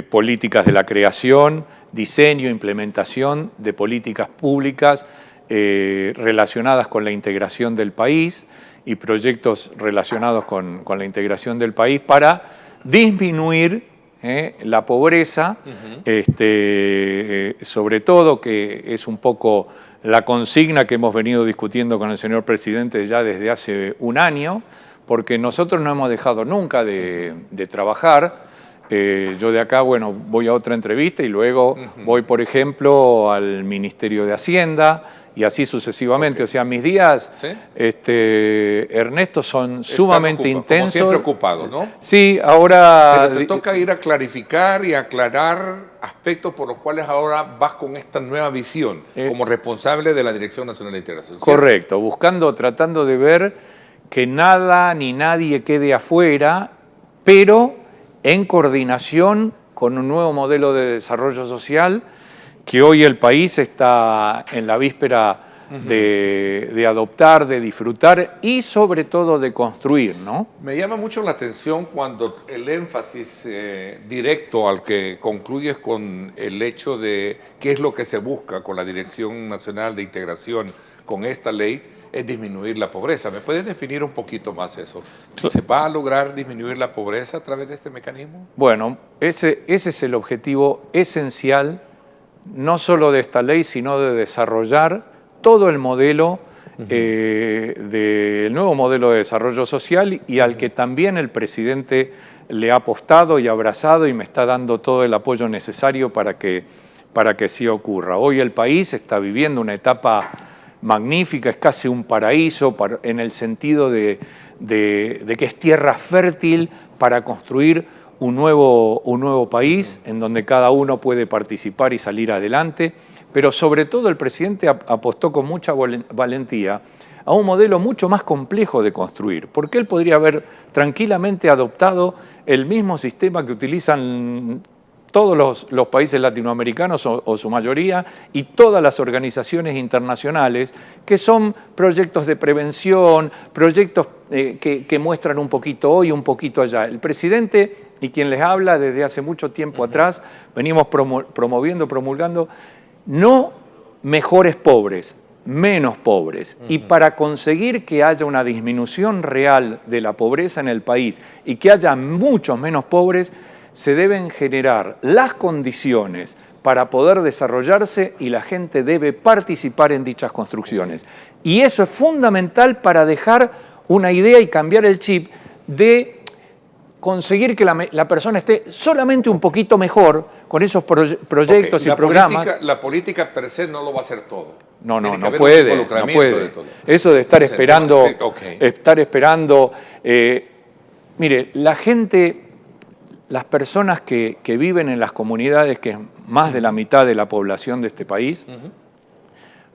políticas de la creación, diseño, implementación de políticas públicas relacionadas con la integración del país y proyectos relacionados con la integración del país para disminuir la pobreza, sobre todo, que es un poco la consigna que hemos venido discutiendo con el señor presidente ya desde hace un año, porque nosotros no hemos dejado nunca de trabajar. Yo de acá, voy a otra entrevista y luego voy, por ejemplo, al Ministerio de Hacienda y así sucesivamente. O sea, mis días, Ernesto, son sumamente intensos. Como siempre ocupado, ¿no? Sí, ahora... Pero te toca ir a clarificar y aclarar aspectos por los cuales ahora vas con esta nueva visión como responsable de la Dirección Nacional de Integración. ¿Cierto? Correcto, tratando de ver que nada ni nadie quede afuera, pero en coordinación con un nuevo modelo de desarrollo social que hoy el país está en la víspera de adoptar, de disfrutar y sobre todo de construir, ¿no? Me llama mucho la atención cuando el énfasis directo al que concluyes con el hecho de qué es lo que se busca con la Dirección Nacional de Integración con esta ley, es disminuir la pobreza. ¿Me puedes definir un poquito más eso? ¿Se va a lograr disminuir la pobreza a través de este mecanismo? Bueno, ese es el objetivo esencial, no solo de esta ley, sino de desarrollar todo el modelo, del nuevo modelo de desarrollo social, y al que también el presidente le ha apostado y abrazado y me está dando todo el apoyo necesario para que sí ocurra. Hoy el país está viviendo una etapa magnífica, es casi un paraíso en el sentido de que es tierra fértil para construir un nuevo país en donde cada uno puede participar y salir adelante, pero sobre todo el presidente apostó con mucha valentía a un modelo mucho más complejo de construir, porque él podría haber tranquilamente adoptado el mismo sistema que utilizan todos los países latinoamericanos, o su mayoría, y todas las organizaciones internacionales, que son proyectos de prevención, proyectos que muestran un poquito hoy, un poquito allá. El presidente y quien les habla desde hace mucho tiempo atrás, venimos promulgando, no mejores pobres, menos pobres. Y para conseguir que haya una disminución real de la pobreza en el país y que haya muchos menos pobres, se deben generar las condiciones para poder desarrollarse y la gente debe participar en dichas construcciones. Y eso es fundamental para dejar una idea y cambiar el chip de conseguir que la persona esté solamente un poquito mejor con esos proyectos y programas. La política per se no lo va a hacer todo. No puede. De todo. Eso de estar esperando, mire, la gente, las personas que viven en las comunidades, que es más de la mitad de la población de este país,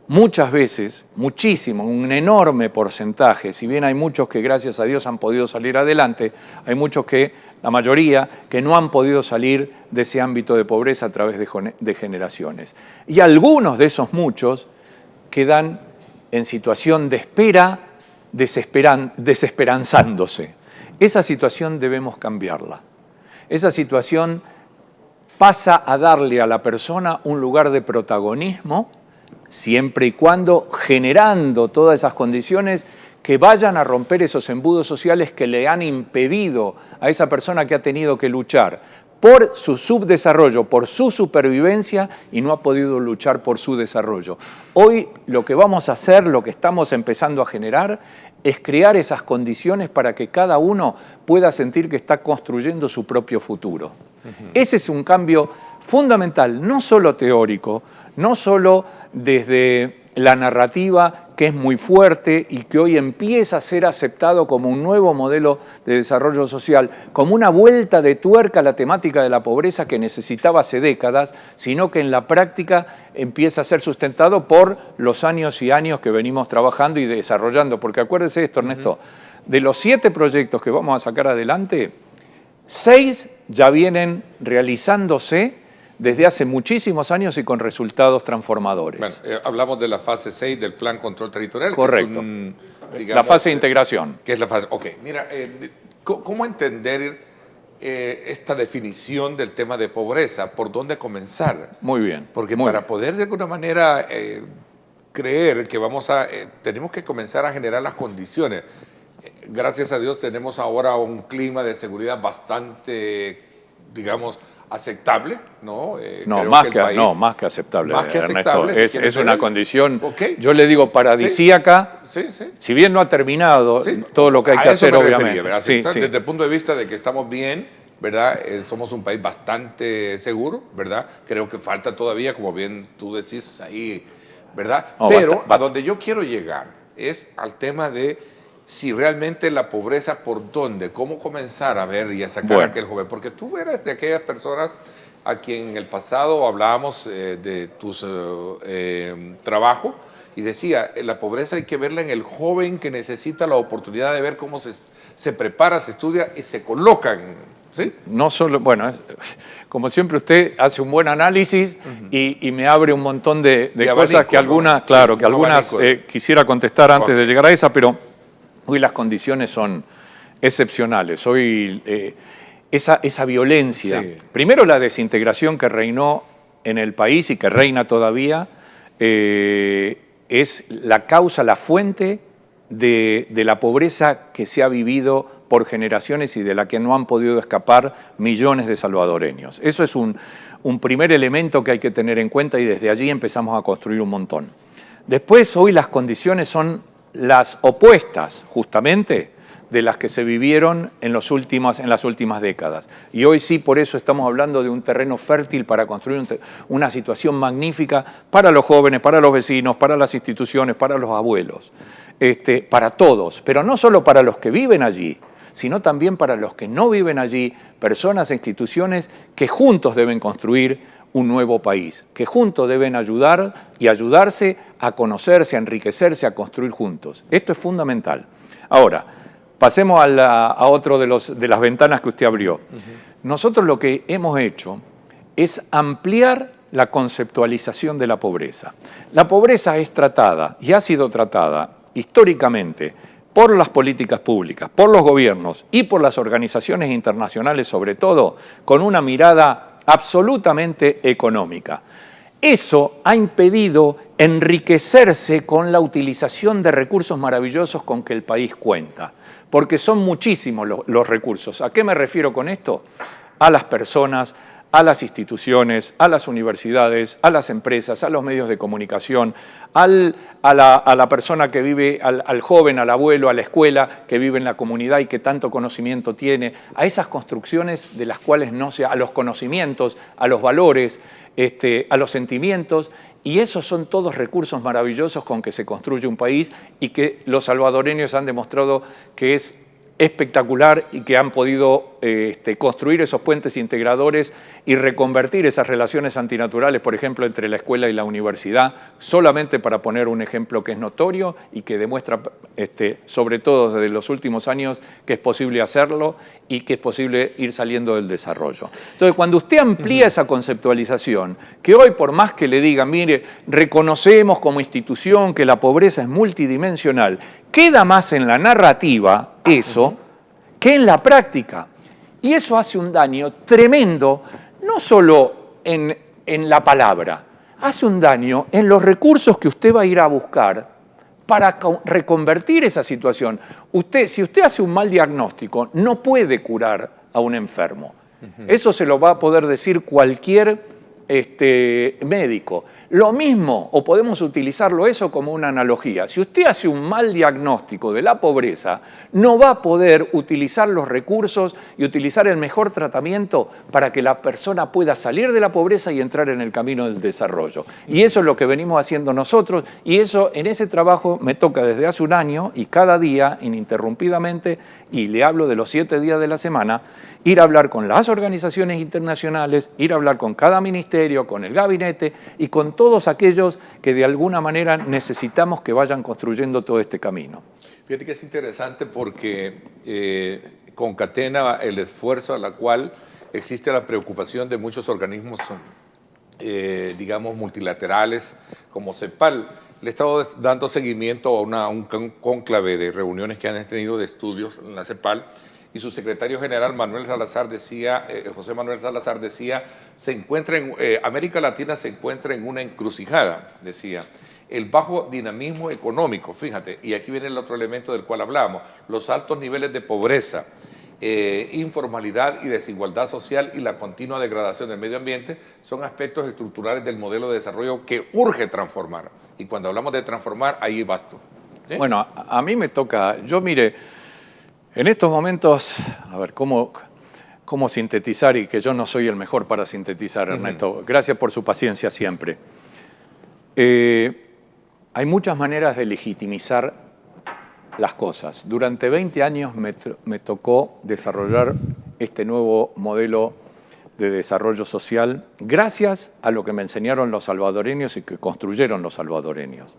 muchas veces, muchísimo, un enorme porcentaje, si bien hay muchos que gracias a Dios han podido salir adelante, hay muchos que, la mayoría, que no han podido salir de ese ámbito de pobreza a través de generaciones. Y algunos de esos muchos quedan en situación de espera, desesperanzándose. Esa situación debemos cambiarla. Esa situación pasa a darle a la persona un lugar de protagonismo, siempre y cuando generando todas esas condiciones que vayan a romper esos embudos sociales que le han impedido a esa persona que ha tenido que luchar por su subdesarrollo, por su supervivencia y no ha podido luchar por su desarrollo. Hoy lo que vamos a hacer, lo que estamos empezando a generar, es crear esas condiciones para que cada uno pueda sentir que está construyendo su propio futuro. Ese es un cambio fundamental, no solo teórico, no solo desde la narrativa, que es muy fuerte y que hoy empieza a ser aceptado como un nuevo modelo de desarrollo social, como una vuelta de tuerca a la temática de la pobreza que necesitaba hace décadas, sino que en la práctica empieza a ser sustentado por los años y años que venimos trabajando y desarrollando. Porque acuérdese esto, Ernesto, de los 7 proyectos que vamos a sacar adelante, 6 ya vienen realizándose desde hace muchísimos años y con resultados transformadores. Bueno, hablamos de la fase 6 del Plan Control Territorial. Correcto. Que es digamos, la fase de integración. Que es la fase. Ok, mira, ¿cómo entender esta definición del tema de pobreza? ¿Por dónde comenzar? Muy bien. Porque muy para bien. poder de alguna manera creer que tenemos que comenzar a generar las condiciones. Gracias a Dios tenemos ahora un clima de seguridad bastante, digamos, aceptable, ¿no? Más que aceptable, más que Ernesto. aceptable, Es una condición, okay, yo le digo, paradisíaca. Sí. Si bien no ha terminado todo lo que hay que hacer, obviamente. Desde el punto de vista de que estamos bien, ¿verdad? Somos un país bastante seguro, ¿verdad? Creo que falta todavía, como bien tú decís ahí, ¿verdad? Pero a donde yo quiero llegar es al tema de si realmente la pobreza, ¿por dónde? ¿Cómo comenzar a ver y a sacar a aquel joven? Porque tú eres de aquellas personas a quien en el pasado hablábamos de tus trabajo y decía, la pobreza hay que verla en el joven que necesita la oportunidad de ver cómo se prepara, se estudia y se colocan, ¿sí? No solo, bueno, como siempre usted hace un buen análisis y me abre un montón de cosas que algunas, claro, que algunas quisiera contestar antes de llegar a esa, pero hoy las condiciones son excepcionales. Hoy esa violencia, primero la desintegración que reinó en el país y que reina todavía, es la causa, la fuente de la pobreza que se ha vivido por generaciones y de la que no han podido escapar millones de salvadoreños. Eso es un primer elemento que hay que tener en cuenta y desde allí empezamos a construir un montón. Después, hoy las condiciones son las opuestas, justamente, de las que se vivieron en las últimas décadas. Y hoy sí, por eso estamos hablando de un terreno fértil para construir una situación magnífica para los jóvenes, para los vecinos, para las instituciones, para los abuelos, para todos, pero no solo para los que viven allí, sino también para los que no viven allí, personas e instituciones que juntos deben construir un nuevo país, que juntos deben ayudar y ayudarse a conocerse, a enriquecerse, a construir juntos. Esto es fundamental. Ahora, pasemos a otro de las ventanas que usted abrió. Nosotros lo que hemos hecho es ampliar la conceptualización de la pobreza. La pobreza es tratada y ha sido tratada históricamente por las políticas públicas, por los gobiernos y por las organizaciones internacionales, sobre todo, con una mirada absolutamente económica. Eso ha impedido enriquecerse con la utilización de recursos maravillosos con que el país cuenta, porque son muchísimos los recursos. ¿A qué me refiero con esto? A las personas, a las instituciones, a las universidades, a las empresas, a los medios de comunicación, a la persona que vive, al joven, al abuelo, a la escuela, que vive en la comunidad y que tanto conocimiento tiene, a esas construcciones de las cuales no se, a los conocimientos, a los valores, a los sentimientos, y esos son todos recursos maravillosos con que se construye un país y que los salvadoreños han demostrado que es espectacular y que han podido construir esos puentes integradores y reconvertir esas relaciones antinaturales, por ejemplo, entre la escuela y la universidad, solamente para poner un ejemplo que es notorio y que demuestra, sobre todo desde los últimos años, que es posible hacerlo y que es posible ir saliendo del desarrollo. Entonces, cuando usted amplía esa conceptualización, que hoy por más que le digan, mire, reconocemos como institución que la pobreza es multidimensional, queda más en la narrativa eso que en la práctica. Y eso hace un daño tremendo, no solo en la palabra, hace un daño en los recursos que usted va a ir a buscar para reconvertir esa situación. Si usted hace un mal diagnóstico, no puede curar a un enfermo. Eso se lo va a poder decir cualquier médico. Lo mismo, o podemos utilizarlo eso como una analogía, si usted hace un mal diagnóstico de la pobreza, no va a poder utilizar los recursos y utilizar el mejor tratamiento para que la persona pueda salir de la pobreza y entrar en el camino del desarrollo. Y eso es lo que venimos haciendo nosotros, y eso en ese trabajo me toca desde hace un año y cada día, ininterrumpidamente, y le hablo de los 7 días de la semana, ir a hablar con las organizaciones internacionales, ir a hablar con cada ministerio, con el gabinete y con todos aquellos que de alguna manera necesitamos que vayan construyendo todo este camino. Fíjate que es interesante porque concatena el esfuerzo a la cual existe la preocupación de muchos organismos, digamos, multilaterales como CEPAL. Le he estado dando seguimiento a un cónclave de reuniones que han tenido de estudios en la CEPAL, y su secretario general, José Manuel Salazar, decía, América Latina se encuentra en una encrucijada, decía, el bajo dinamismo económico, fíjate, y aquí viene el otro elemento del cual hablábamos, los altos niveles de pobreza, informalidad y desigualdad social y la continua degradación del medio ambiente son aspectos estructurales del modelo de desarrollo que urge transformar. Y cuando hablamos de transformar, ahí vas tú. ¿Sí? Bueno, a mí me toca, mire, en estos momentos, a ver, ¿cómo sintetizar? Y que yo no soy el mejor para sintetizar, Ernesto. Gracias por su paciencia siempre. Hay muchas maneras de legitimizar las cosas. Durante 20 años me tocó desarrollar este nuevo modelo de desarrollo social gracias a lo que me enseñaron los salvadoreños y que construyeron los salvadoreños.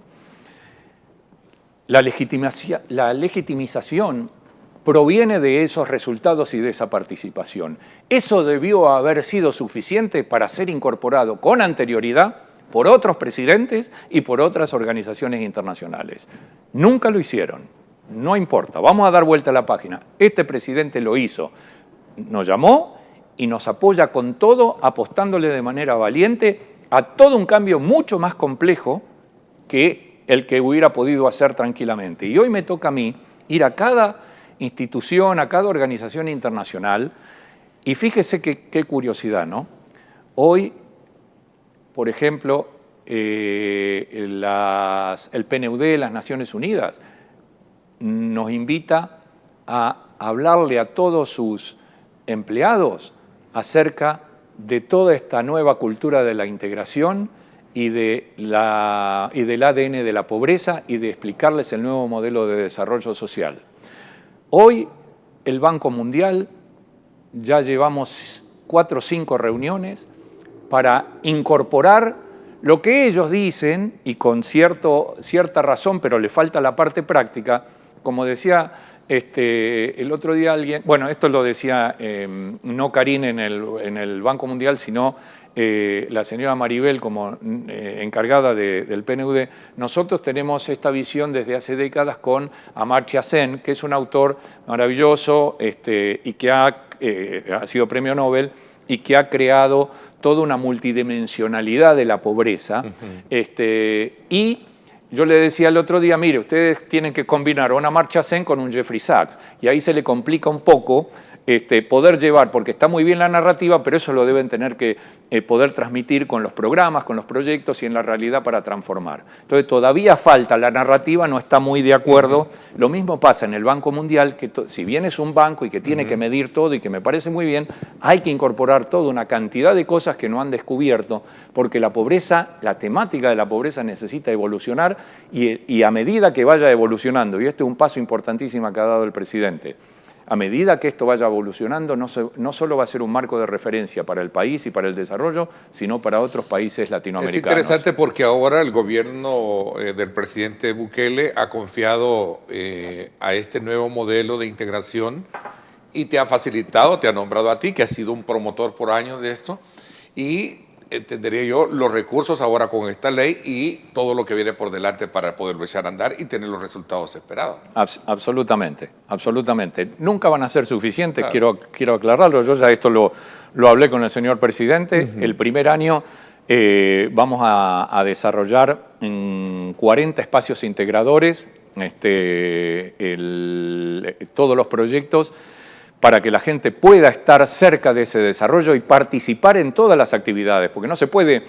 La legitimización proviene de esos resultados y de esa participación. Eso debió haber sido suficiente para ser incorporado con anterioridad por otros presidentes y por otras organizaciones internacionales. Nunca lo hicieron. No importa, vamos a dar vuelta a la página. Este presidente lo hizo. Nos llamó y nos apoya con todo, apostándole de manera valiente a todo un cambio mucho más complejo que el que hubiera podido hacer tranquilamente. Y hoy me toca a mí ir a cada institución, a cada organización internacional, y fíjese qué curiosidad, ¿no? Hoy, por ejemplo, el PNUD, las Naciones Unidas, nos invita a hablarle a todos sus empleados acerca de toda esta nueva cultura de la integración y del ADN de la pobreza y de explicarles el nuevo modelo de desarrollo social. Hoy el Banco Mundial, ya llevamos 4 o 5 reuniones para incorporar lo que ellos dicen, y con cierta razón, pero le falta la parte práctica, como decía el otro día alguien, bueno, esto lo decía no Karin en el Banco Mundial, sino la señora Maribel como encargada del PNUD, nosotros tenemos esta visión desde hace décadas con Amartya Sen, que es un autor maravilloso y que ha sido premio Nobel y que ha creado toda una multidimensionalidad de la pobreza. Y yo le decía el otro día, mire, ustedes tienen que combinar una Amartya Sen con un Jeffrey Sachs, y ahí se le complica un poco poder llevar, porque está muy bien la narrativa, pero eso lo deben tener que poder transmitir con los programas, con los proyectos y en la realidad para transformar. Entonces todavía falta, la narrativa no está muy de acuerdo. Lo mismo pasa en el Banco Mundial, que si bien es un banco y que tiene que medir todo y que me parece muy bien, hay que incorporar toda una cantidad de cosas que no han descubierto, porque la pobreza, la temática de la pobreza necesita evolucionar y a medida que vaya evolucionando, y este es un paso importantísimo que ha dado el presidente, a medida que esto vaya evolucionando, no solo va a ser un marco de referencia para el país y para el desarrollo, sino para otros países latinoamericanos. Es interesante porque ahora el gobierno del presidente Bukele ha confiado a este nuevo modelo de integración y te ha facilitado, te ha nombrado a ti, que has sido un promotor por años de esto, y entendería yo los recursos ahora con esta ley y todo lo que viene por delante para poderlo echar a andar y tener los resultados esperados. Absolutamente, absolutamente. Nunca van a ser suficientes, claro. Quiero aclararlo. Yo ya esto lo hablé con el señor presidente. El primer año vamos a desarrollar en 40 espacios integradores todos los proyectos para que la gente pueda estar cerca de ese desarrollo y participar en todas las actividades, porque no se puede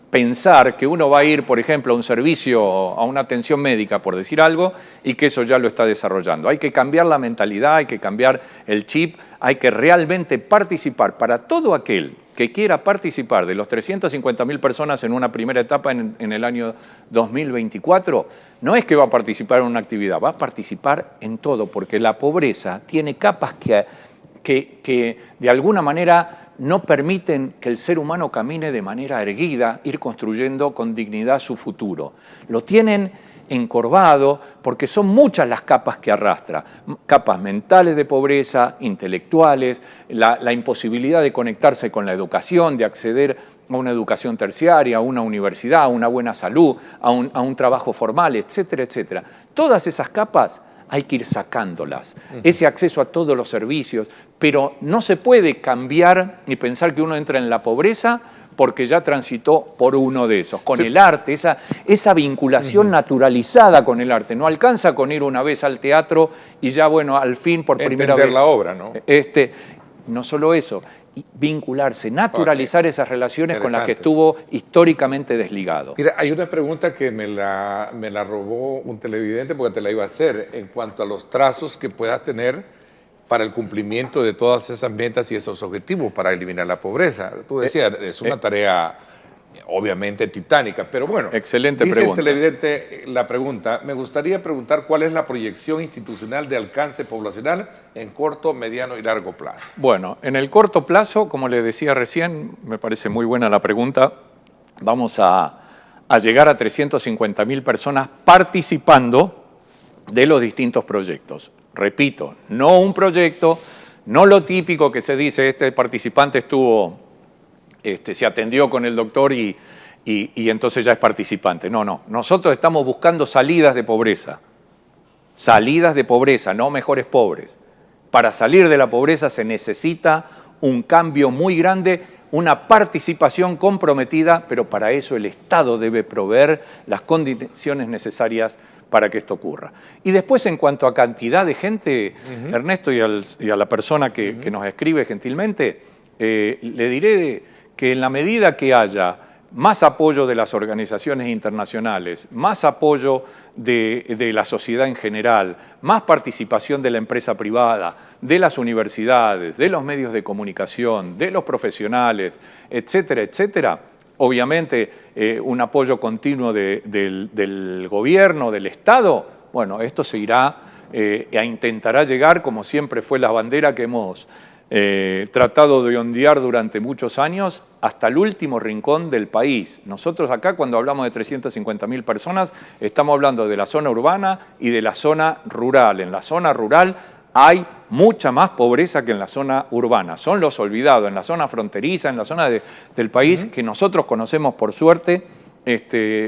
pensar que uno va a ir, por ejemplo, a un servicio, a una atención médica, por decir algo, y que eso ya lo está desarrollando. Hay que cambiar la mentalidad, hay que cambiar el chip, hay que realmente participar. Para todo aquel que quiera participar de los 350.000 personas en una primera etapa en el año 2024, no es que va a participar en una actividad, va a participar en todo, porque la pobreza tiene capas que de alguna manera no permiten que el ser humano camine de manera erguida, ir construyendo con dignidad su futuro. Lo tienen encorvado porque son muchas las capas que arrastra. Capas mentales de pobreza, intelectuales, la imposibilidad de conectarse con la educación, de acceder a una educación terciaria, a una universidad, a una buena salud, a un trabajo formal, etcétera, etcétera. Todas esas capas hay que ir sacándolas, ese acceso a todos los servicios, pero no se puede cambiar ni pensar que uno entra en la pobreza porque ya transitó por uno de esos. Con el arte, esa vinculación naturalizada con el arte, no alcanza con ir una vez al teatro y ya, bueno, al fin, por primera vez... Entender la obra, ¿no? No solo eso, vincularse, naturalizar esas relaciones con las que estuvo históricamente desligado. Mira, hay una pregunta que me la robó un televidente porque te la iba a hacer en cuanto a los trazos que puedas tener para el cumplimiento de todas esas metas y esos objetivos para eliminar la pobreza. Tú decías, es una tarea obviamente titánica, pero bueno. Excelente dice pregunta. el televidente la pregunta, me gustaría preguntar cuál es la proyección institucional de alcance poblacional en corto, mediano y largo plazo. Bueno, en el corto plazo, como le decía recién, me parece muy buena la pregunta, vamos a llegar a 350.000 personas participando de los distintos proyectos. Repito, no un proyecto, no lo típico que se dice, este participante estuvo... se atendió con el doctor y entonces ya es participante. No, no. Nosotros estamos buscando salidas de pobreza. Salidas de pobreza, no mejores pobres. Para salir de la pobreza se necesita un cambio muy grande, una participación comprometida, pero para eso el Estado debe proveer las condiciones necesarias para que esto ocurra. Y después, en cuanto a cantidad de gente, Ernesto, y a la persona que nos escribe gentilmente, le diré que en la medida que haya más apoyo de las organizaciones internacionales, más apoyo de la sociedad en general, más participación de la empresa privada, de las universidades, de los medios de comunicación, de los profesionales, etcétera, etcétera, obviamente un apoyo continuo del gobierno, del Estado, bueno, esto se irá intentará llegar, como siempre fue la bandera que hemos tratado de ondear durante muchos años, hasta el último rincón del país. Nosotros acá, cuando hablamos de 350.000 personas, estamos hablando de la zona urbana y de la zona rural. En la zona rural hay mucha más pobreza que en la zona urbana. Son los olvidados, en la zona fronteriza, en la zona del país que nosotros conocemos por suerte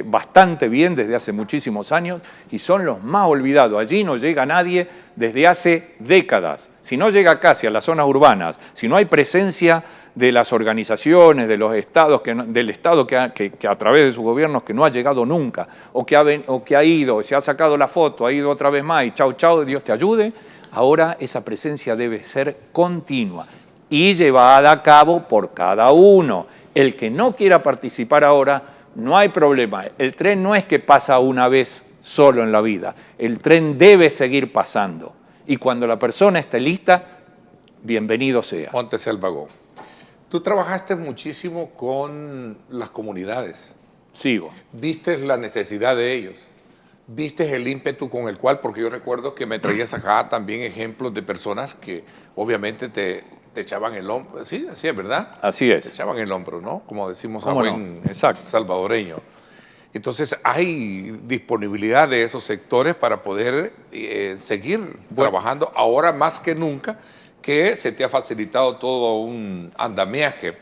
bastante bien desde hace muchísimos años y son los más olvidados. Allí no llega nadie desde hace décadas. Si no llega casi a las zonas urbanas, si no hay presencia de las organizaciones, de los estados, del Estado que a través de sus gobiernos que no ha llegado nunca, o que ha ido, se ha sacado la foto, ha ido otra vez más y chau, chau, Dios te ayude, ahora esa presencia debe ser continua y llevada a cabo por cada uno. El que no quiera participar ahora, no hay problema. El tren no es que pasa una vez solo en la vida. El tren debe seguir pasando. Y cuando la persona esté lista, bienvenido sea. Móntese al vagón. Tú trabajaste muchísimo con las comunidades. Sigo. Viste la necesidad de ellos. Viste el ímpetu con el cual, porque yo recuerdo que me traías acá también ejemplos de personas que obviamente te echaban el hombro. Sí, así es, ¿verdad? Así es. Te echaban el hombro, ¿no? Como decimos a ¿Cómo buen no? Exacto. salvadoreño. Entonces hay disponibilidad de esos sectores para poder seguir trabajando ahora más que nunca, que se te ha facilitado todo un andamiaje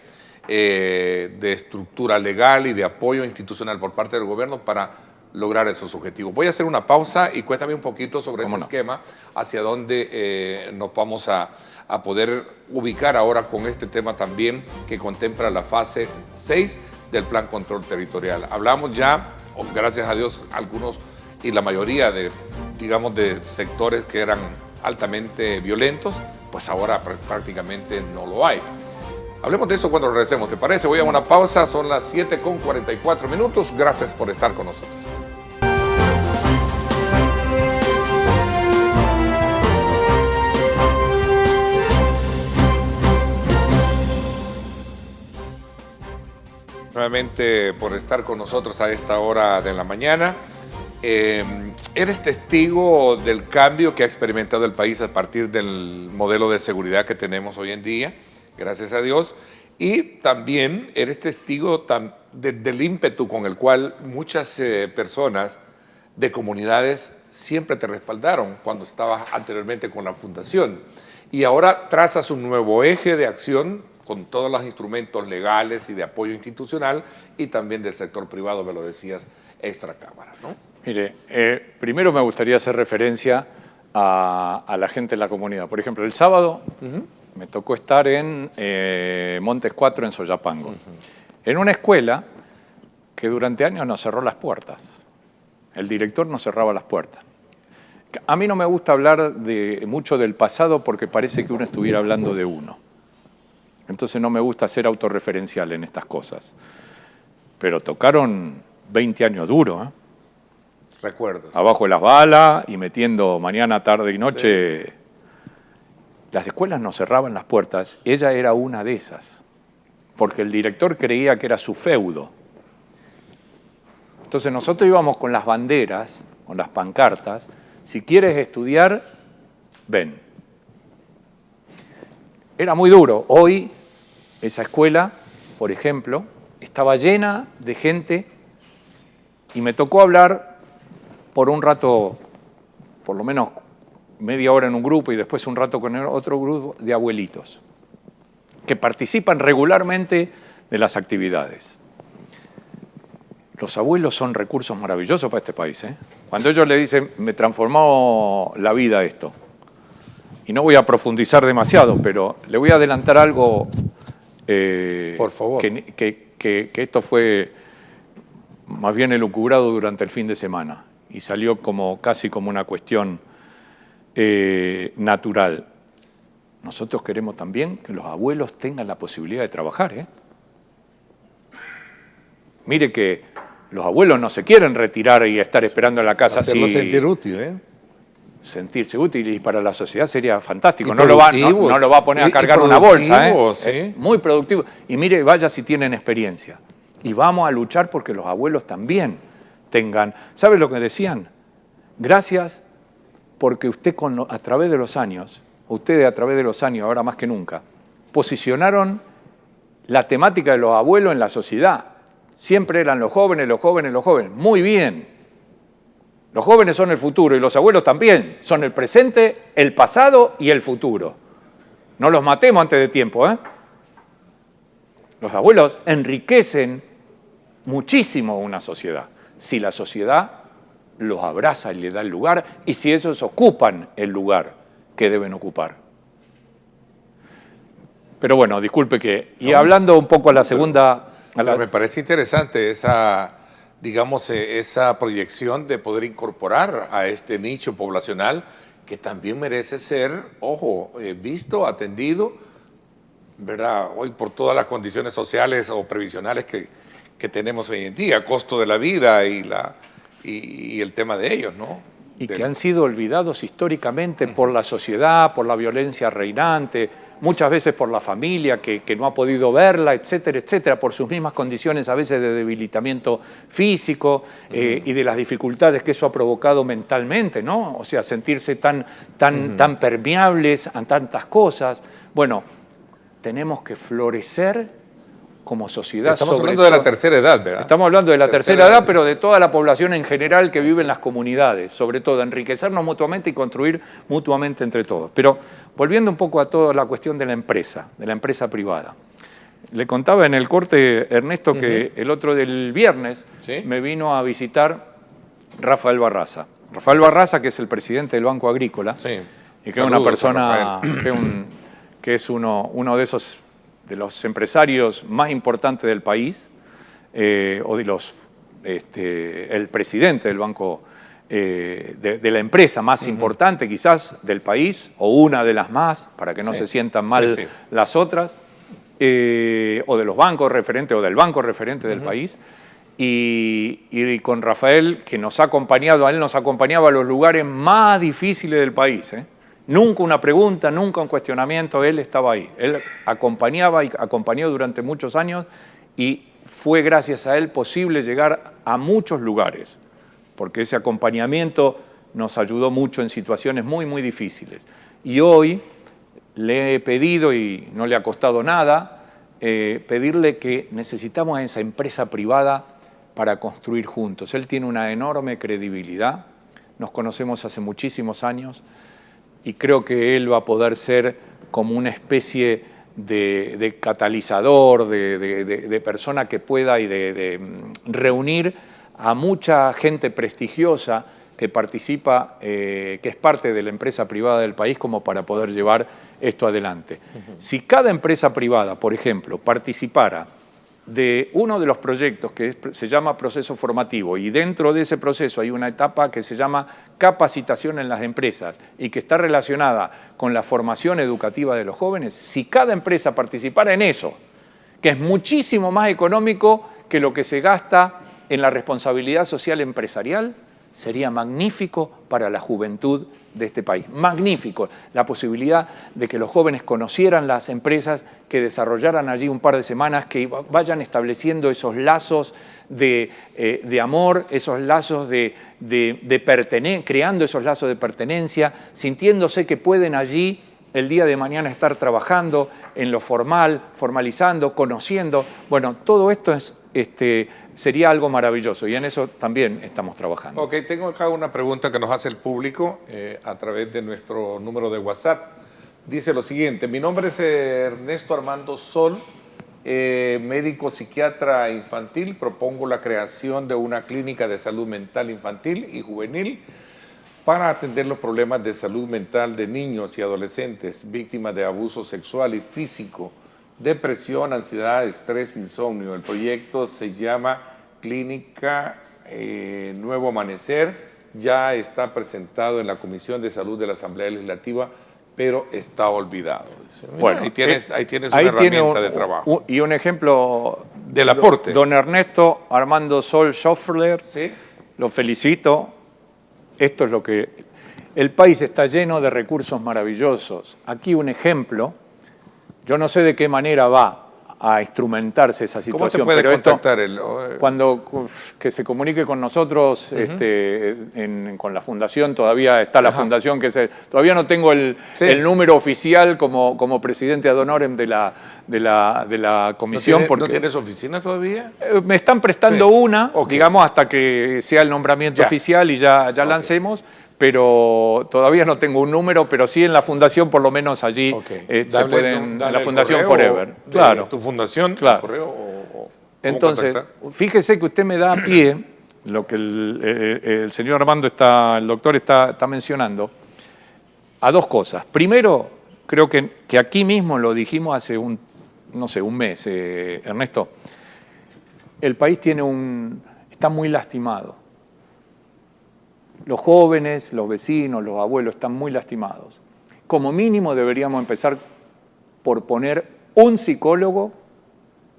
de estructura legal y de apoyo institucional por parte del gobierno para lograr esos objetivos. Voy a hacer una pausa y cuéntame un poquito sobre ese esquema, hacia dónde nos vamos a poder ubicar ahora con este tema también que contempla la fase 6 del Plan Control Territorial. Hablamos ya, gracias a Dios, algunos y la mayoría de, digamos, de sectores que eran altamente violentos, pues ahora prácticamente no lo hay. Hablemos de esto cuando regresemos, ¿te parece? Voy a una pausa, son las 7:44. Gracias por estar con nosotros. Nuevamente por estar con nosotros a esta hora de la mañana. Eres testigo del cambio que ha experimentado el país a partir del modelo de seguridad que tenemos hoy en día, gracias a Dios, y también eres testigo del ímpetu con el cual muchas personas de comunidades siempre te respaldaron cuando estabas anteriormente con la fundación. Y ahora trazas un nuevo eje de acción con todos los instrumentos legales y de apoyo institucional y también del sector privado, me lo decías, extracámara, ¿no? Mire, primero me gustaría hacer referencia a la gente de la comunidad. Por ejemplo, el sábado me tocó estar en Montes 4 en Soyapango, en una escuela que durante años nos cerró las puertas. El director nos cerraba las puertas. A mí no me gusta hablar mucho del pasado porque parece que uno estuviera hablando de uno. Entonces no me gusta ser autorreferencial en estas cosas. Pero tocaron 20 años duros, ¿eh? Recuerdos. Abajo de las balas y metiendo mañana, tarde y noche. Sí. Las escuelas nos cerraban las puertas. Ella era una de esas. Porque el director creía que era su feudo. Entonces nosotros íbamos con las banderas, con las pancartas. Si quieres estudiar, ven. Era muy duro. Hoy esa escuela, por ejemplo, estaba llena de gente y me tocó hablar por un rato, por lo menos media hora en un grupo y después un rato con otro grupo de abuelitos que participan regularmente de las actividades. Los abuelos son recursos maravillosos para este país, ¿eh? Cuando ellos le dicen, me transformó la vida esto, y no voy a profundizar demasiado, pero le voy a adelantar algo. Por favor. Que esto fue más bien elucubrado durante el fin de semana y salió casi como una cuestión natural. Nosotros queremos también que los abuelos tengan la posibilidad de trabajar, ¿eh? Mire que los abuelos no se quieren retirar y estar esperando en la casa. Hacerlo sentir útil, ¿eh? Sentirse útil y para la sociedad sería fantástico. No lo va a poner a cargar una bolsa, ¿eh? Sí. Muy productivo. Y mire, vaya si tienen experiencia. Y vamos a luchar porque los abuelos también tengan. ¿Sabe lo que decían? Gracias porque usted a través de los años, ahora más que nunca, posicionaron la temática de los abuelos en la sociedad. Siempre eran los jóvenes. Muy bien. Los jóvenes son el futuro y los abuelos también. Son el presente, el pasado y el futuro. No los matemos antes de tiempo, ¿eh? Los abuelos enriquecen muchísimo una sociedad. Si la sociedad los abraza y les da el lugar, y si ellos ocupan el lugar que deben ocupar. Pero bueno, disculpe que... Y hablando un poco a la segunda... Me parece interesante esa, digamos, esa proyección de poder incorporar a este nicho poblacional que también merece ser, ojo, visto, atendido, ¿verdad? Hoy por todas las condiciones sociales o previsionales que tenemos hoy en día, costo de la vida y el tema de ellos, ¿no? Y que han sido olvidados históricamente por la sociedad, por la violencia reinante, muchas veces por la familia que no ha podido verla, etcétera, etcétera, por sus mismas condiciones a veces de debilitamiento físico y de las dificultades que eso ha provocado mentalmente, ¿no? O sea, sentirse tan permeables a tantas cosas. Bueno, tenemos que florecer como sociedad. Estamos hablando de la tercera edad, ¿verdad? Estamos hablando de la tercera edad, pero de toda la población en general que vive en las comunidades, sobre todo enriquecernos mutuamente y construir mutuamente entre todos. Pero volviendo un poco a toda la cuestión de la empresa privada. Le contaba en el corte, Ernesto, que el otro del viernes me vino a visitar Rafael Barraza. Rafael Barraza, que es el presidente del Banco Agrícola, y que es una persona, que es uno de esos de los empresarios más importantes del país, o de el presidente del banco, de la empresa más importante quizás del país, o una de las más, para que no se sientan mal las otras, o de los bancos referentes, o del banco referente del país, y con Rafael, que nos ha acompañado, a él nos acompañaba a los lugares más difíciles del país, Nunca una pregunta, nunca un cuestionamiento, él estaba ahí. Él acompañaba y acompañó durante muchos años y fue gracias a él posible llegar a muchos lugares, porque ese acompañamiento nos ayudó mucho en situaciones muy, muy difíciles. Y hoy le he pedido, y no le ha costado nada, pedirle que necesitamos a esa empresa privada para construir juntos. Él tiene una enorme credibilidad, nos conocemos hace muchísimos años, y creo que él va a poder ser como una especie de catalizador, de persona que pueda y de reunir a mucha gente prestigiosa que participa, que es parte de la empresa privada del país, como para poder llevar esto adelante. Si cada empresa privada, por ejemplo, participara de uno de los proyectos que se llama proceso formativo, y dentro de ese proceso hay una etapa que se llama capacitación en las empresas y que está relacionada con la formación educativa de los jóvenes, si cada empresa participara en eso, que es muchísimo más económico que lo que se gasta en la responsabilidad social empresarial, sería magnífico para la juventud de este país. Magnífico. La posibilidad de que los jóvenes conocieran las empresas, que desarrollaran allí un par de semanas, que vayan estableciendo esos lazos de amor, esos lazos de pertenencia, creando esos lazos de pertenencia, sintiéndose que pueden allí el día de mañana estar trabajando en lo formal, formalizando, conociendo. Bueno, todo esto sería algo maravilloso y en eso también estamos trabajando. Ok, tengo acá una pregunta que nos hace el público a través de nuestro número de WhatsApp. Dice lo siguiente: mi nombre es Ernesto Armando Sol, médico psiquiatra infantil. Propongo la creación de una clínica de salud mental infantil y juvenil para atender los problemas de salud mental de niños y adolescentes víctimas de abuso sexual y físico, depresión, ansiedad, estrés, insomnio. El proyecto se llama Clínica Nuevo Amanecer. Ya está presentado en la Comisión de Salud de la Asamblea Legislativa, pero está olvidado. Bueno, ahí tienes una herramienta de trabajo. Y un ejemplo del aporte. Don Ernesto Armando Sol Schoffler, lo felicito. Esto es lo que... El país está lleno de recursos maravillosos. Aquí un ejemplo. Yo no sé de qué manera va a instrumentarse esa situación. ¿Cómo te puede contactar él? Que se comunique con nosotros, con la fundación, todavía está la fundación, todavía no tengo el número oficial como presidente ad honorem de la comisión. ¿No tienes oficina todavía? Me están prestando una, digamos, hasta que sea el nombramiento oficial y ya lancemos. Pero todavía no tengo un número, pero sí en la fundación, por lo menos allí se pueden, en la Fundación Forever. Claro. ¿Tu fundación? Claro. ¿Correo Entonces, fíjese que usted me da pie, lo que el señor Armando el doctor está mencionando, a dos cosas. Primero, creo que aquí mismo lo dijimos hace un mes, Ernesto, el país está muy lastimado. Los jóvenes, los vecinos, los abuelos están muy lastimados. Como mínimo deberíamos empezar por poner un psicólogo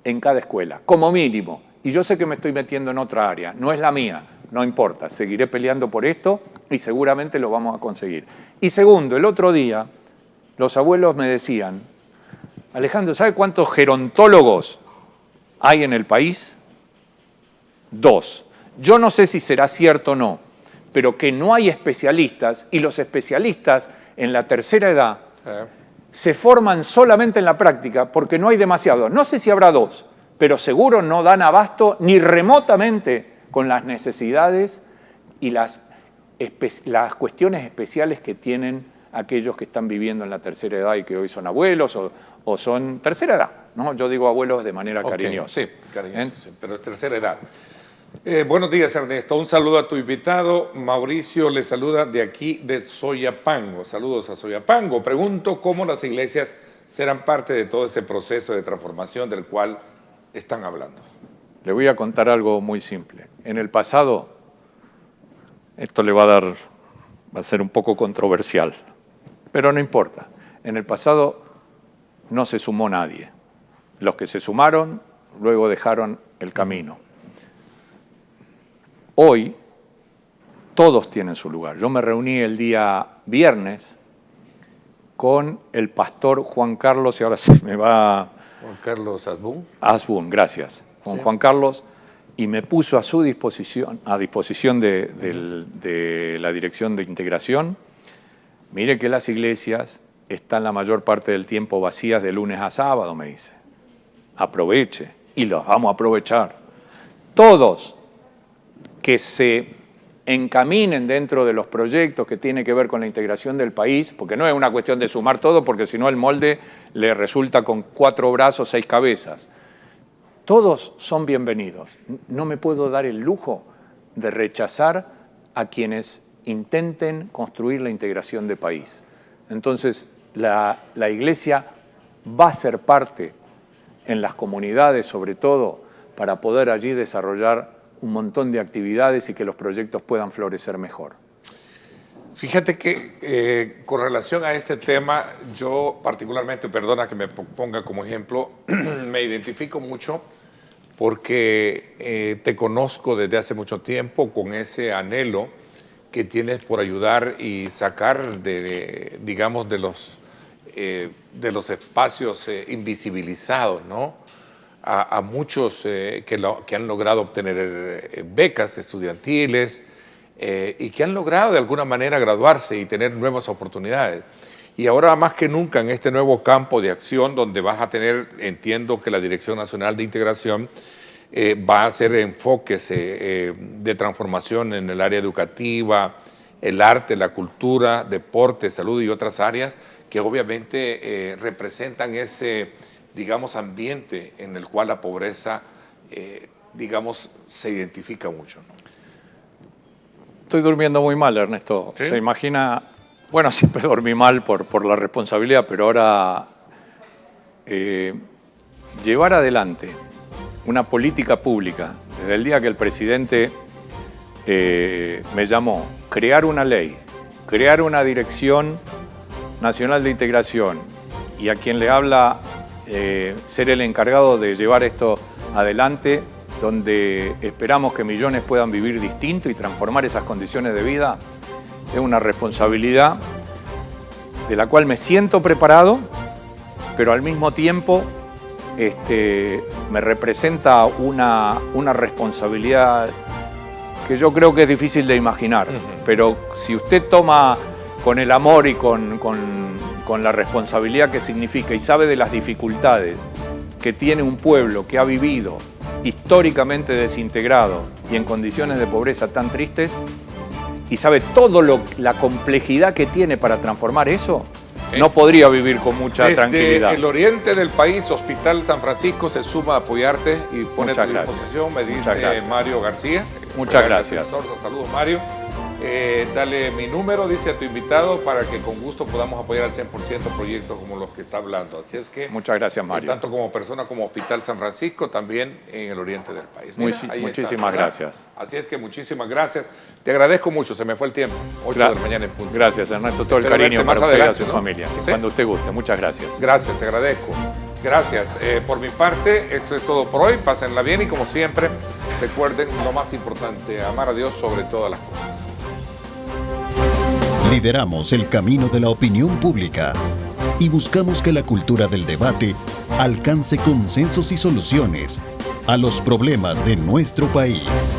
en cada escuela, como mínimo. Y yo sé que me estoy metiendo en otra área, no es la mía, no importa, seguiré peleando por esto y seguramente lo vamos a conseguir. Y segundo, el otro día los abuelos me decían, Alejandro, ¿sabe cuántos gerontólogos hay en el país? 2. Yo no sé si será cierto o no, pero que no hay especialistas, y los especialistas en la tercera edad se forman solamente en la práctica porque no hay demasiados. No sé si habrá 2, pero seguro no dan abasto ni remotamente con las necesidades y las cuestiones especiales que tienen aquellos que están viviendo en la tercera edad y que hoy son abuelos o son tercera edad, ¿no? Yo digo abuelos de manera cariñosa. Sí, cariñosa, sí, pero es tercera edad. Buenos días, Ernesto. Un saludo a tu invitado. Mauricio le saluda de aquí, de Soyapango. Saludos a Soyapango. Pregunto cómo las iglesias serán parte de todo ese proceso de transformación del cual están hablando. Le voy a contar algo muy simple. En el pasado, esto va a ser un poco controversial, pero no importa. En el pasado no se sumó nadie. Los que se sumaron luego dejaron el camino. Hoy, todos tienen su lugar. Yo me reuní el día viernes con el pastor Juan Carlos, y ahora se me va... Juan Carlos Asbun. Asbun, gracias. Juan Carlos, y me puso a disposición de la Dirección de Integración. Mire que las iglesias están la mayor parte del tiempo vacías de lunes a sábado, me dice. Aproveche, y los vamos a aprovechar. Todos que se encaminen dentro de los proyectos que tienen que ver con la integración del país, porque no es una cuestión de sumar todo, porque si no el molde le resulta con 4 brazos, 6 cabezas. Todos son bienvenidos. No me puedo dar el lujo de rechazar a quienes intenten construir la integración de país. Entonces, la Iglesia va a ser parte en las comunidades, sobre todo, para poder allí desarrollar un montón de actividades y que los proyectos puedan florecer mejor. Fíjate que con relación a este tema, yo particularmente, perdona que me ponga como ejemplo, me identifico mucho porque te conozco desde hace mucho tiempo con ese anhelo que tienes por ayudar y sacar digamos, de los espacios invisibilizados, ¿no? A muchos que han logrado obtener becas estudiantiles y que han logrado de alguna manera graduarse y tener nuevas oportunidades. Y ahora más que nunca en este nuevo campo de acción donde vas a tener, entiendo que la Dirección Nacional de Integración va a hacer enfoques de transformación en el área educativa, el arte, la cultura, deporte, salud y otras áreas que obviamente representan ese, digamos, ambiente en el cual la pobreza, digamos, se identifica mucho, ¿no? Estoy durmiendo muy mal, Ernesto. ¿Sí? Se imagina, bueno, siempre dormí mal por la responsabilidad, pero ahora llevar adelante una política pública, desde el día que el presidente me llamó, crear una ley, crear una Dirección Nacional de Integración y a quien le habla ser el encargado de llevar esto adelante, donde esperamos que millones puedan vivir distinto y transformar esas condiciones de vida, es una responsabilidad de la cual me siento preparado, pero al mismo tiempo me representa una responsabilidad que yo creo que es difícil de imaginar. Pero si usted toma con el amor y con la responsabilidad que significa y sabe de las dificultades que tiene un pueblo que ha vivido históricamente desintegrado y en condiciones de pobreza tan tristes, y sabe la complejidad que tiene para transformar eso, no podría vivir con mucha tranquilidad. Desde el oriente del país, Hospital San Francisco se suma a apoyarte y pone a tu disposición, me dice Mario García. Muchas gracias. Saludos, Mario. Dale mi número, dice a tu invitado, para que con gusto podamos apoyar al 100% proyectos como los que está hablando. Así es que... Muchas gracias, Mario. Tanto como persona como Hospital San Francisco, también en el oriente del país. Muchísimas gracias. Así es que muchísimas gracias. Te agradezco mucho, se me fue el tiempo. 8 de la mañana en punto. Gracias, Ernesto. Todo el cariño para usted y a su familia. ¿Sí? Cuando usted guste. Muchas gracias. Gracias, te agradezco. Gracias. Por mi parte, esto es todo por hoy. Pásenla bien y como siempre, recuerden lo más importante, amar a Dios sobre todas las cosas. Lideramos el camino de la opinión pública y buscamos que la cultura del debate alcance consensos y soluciones a los problemas de nuestro país.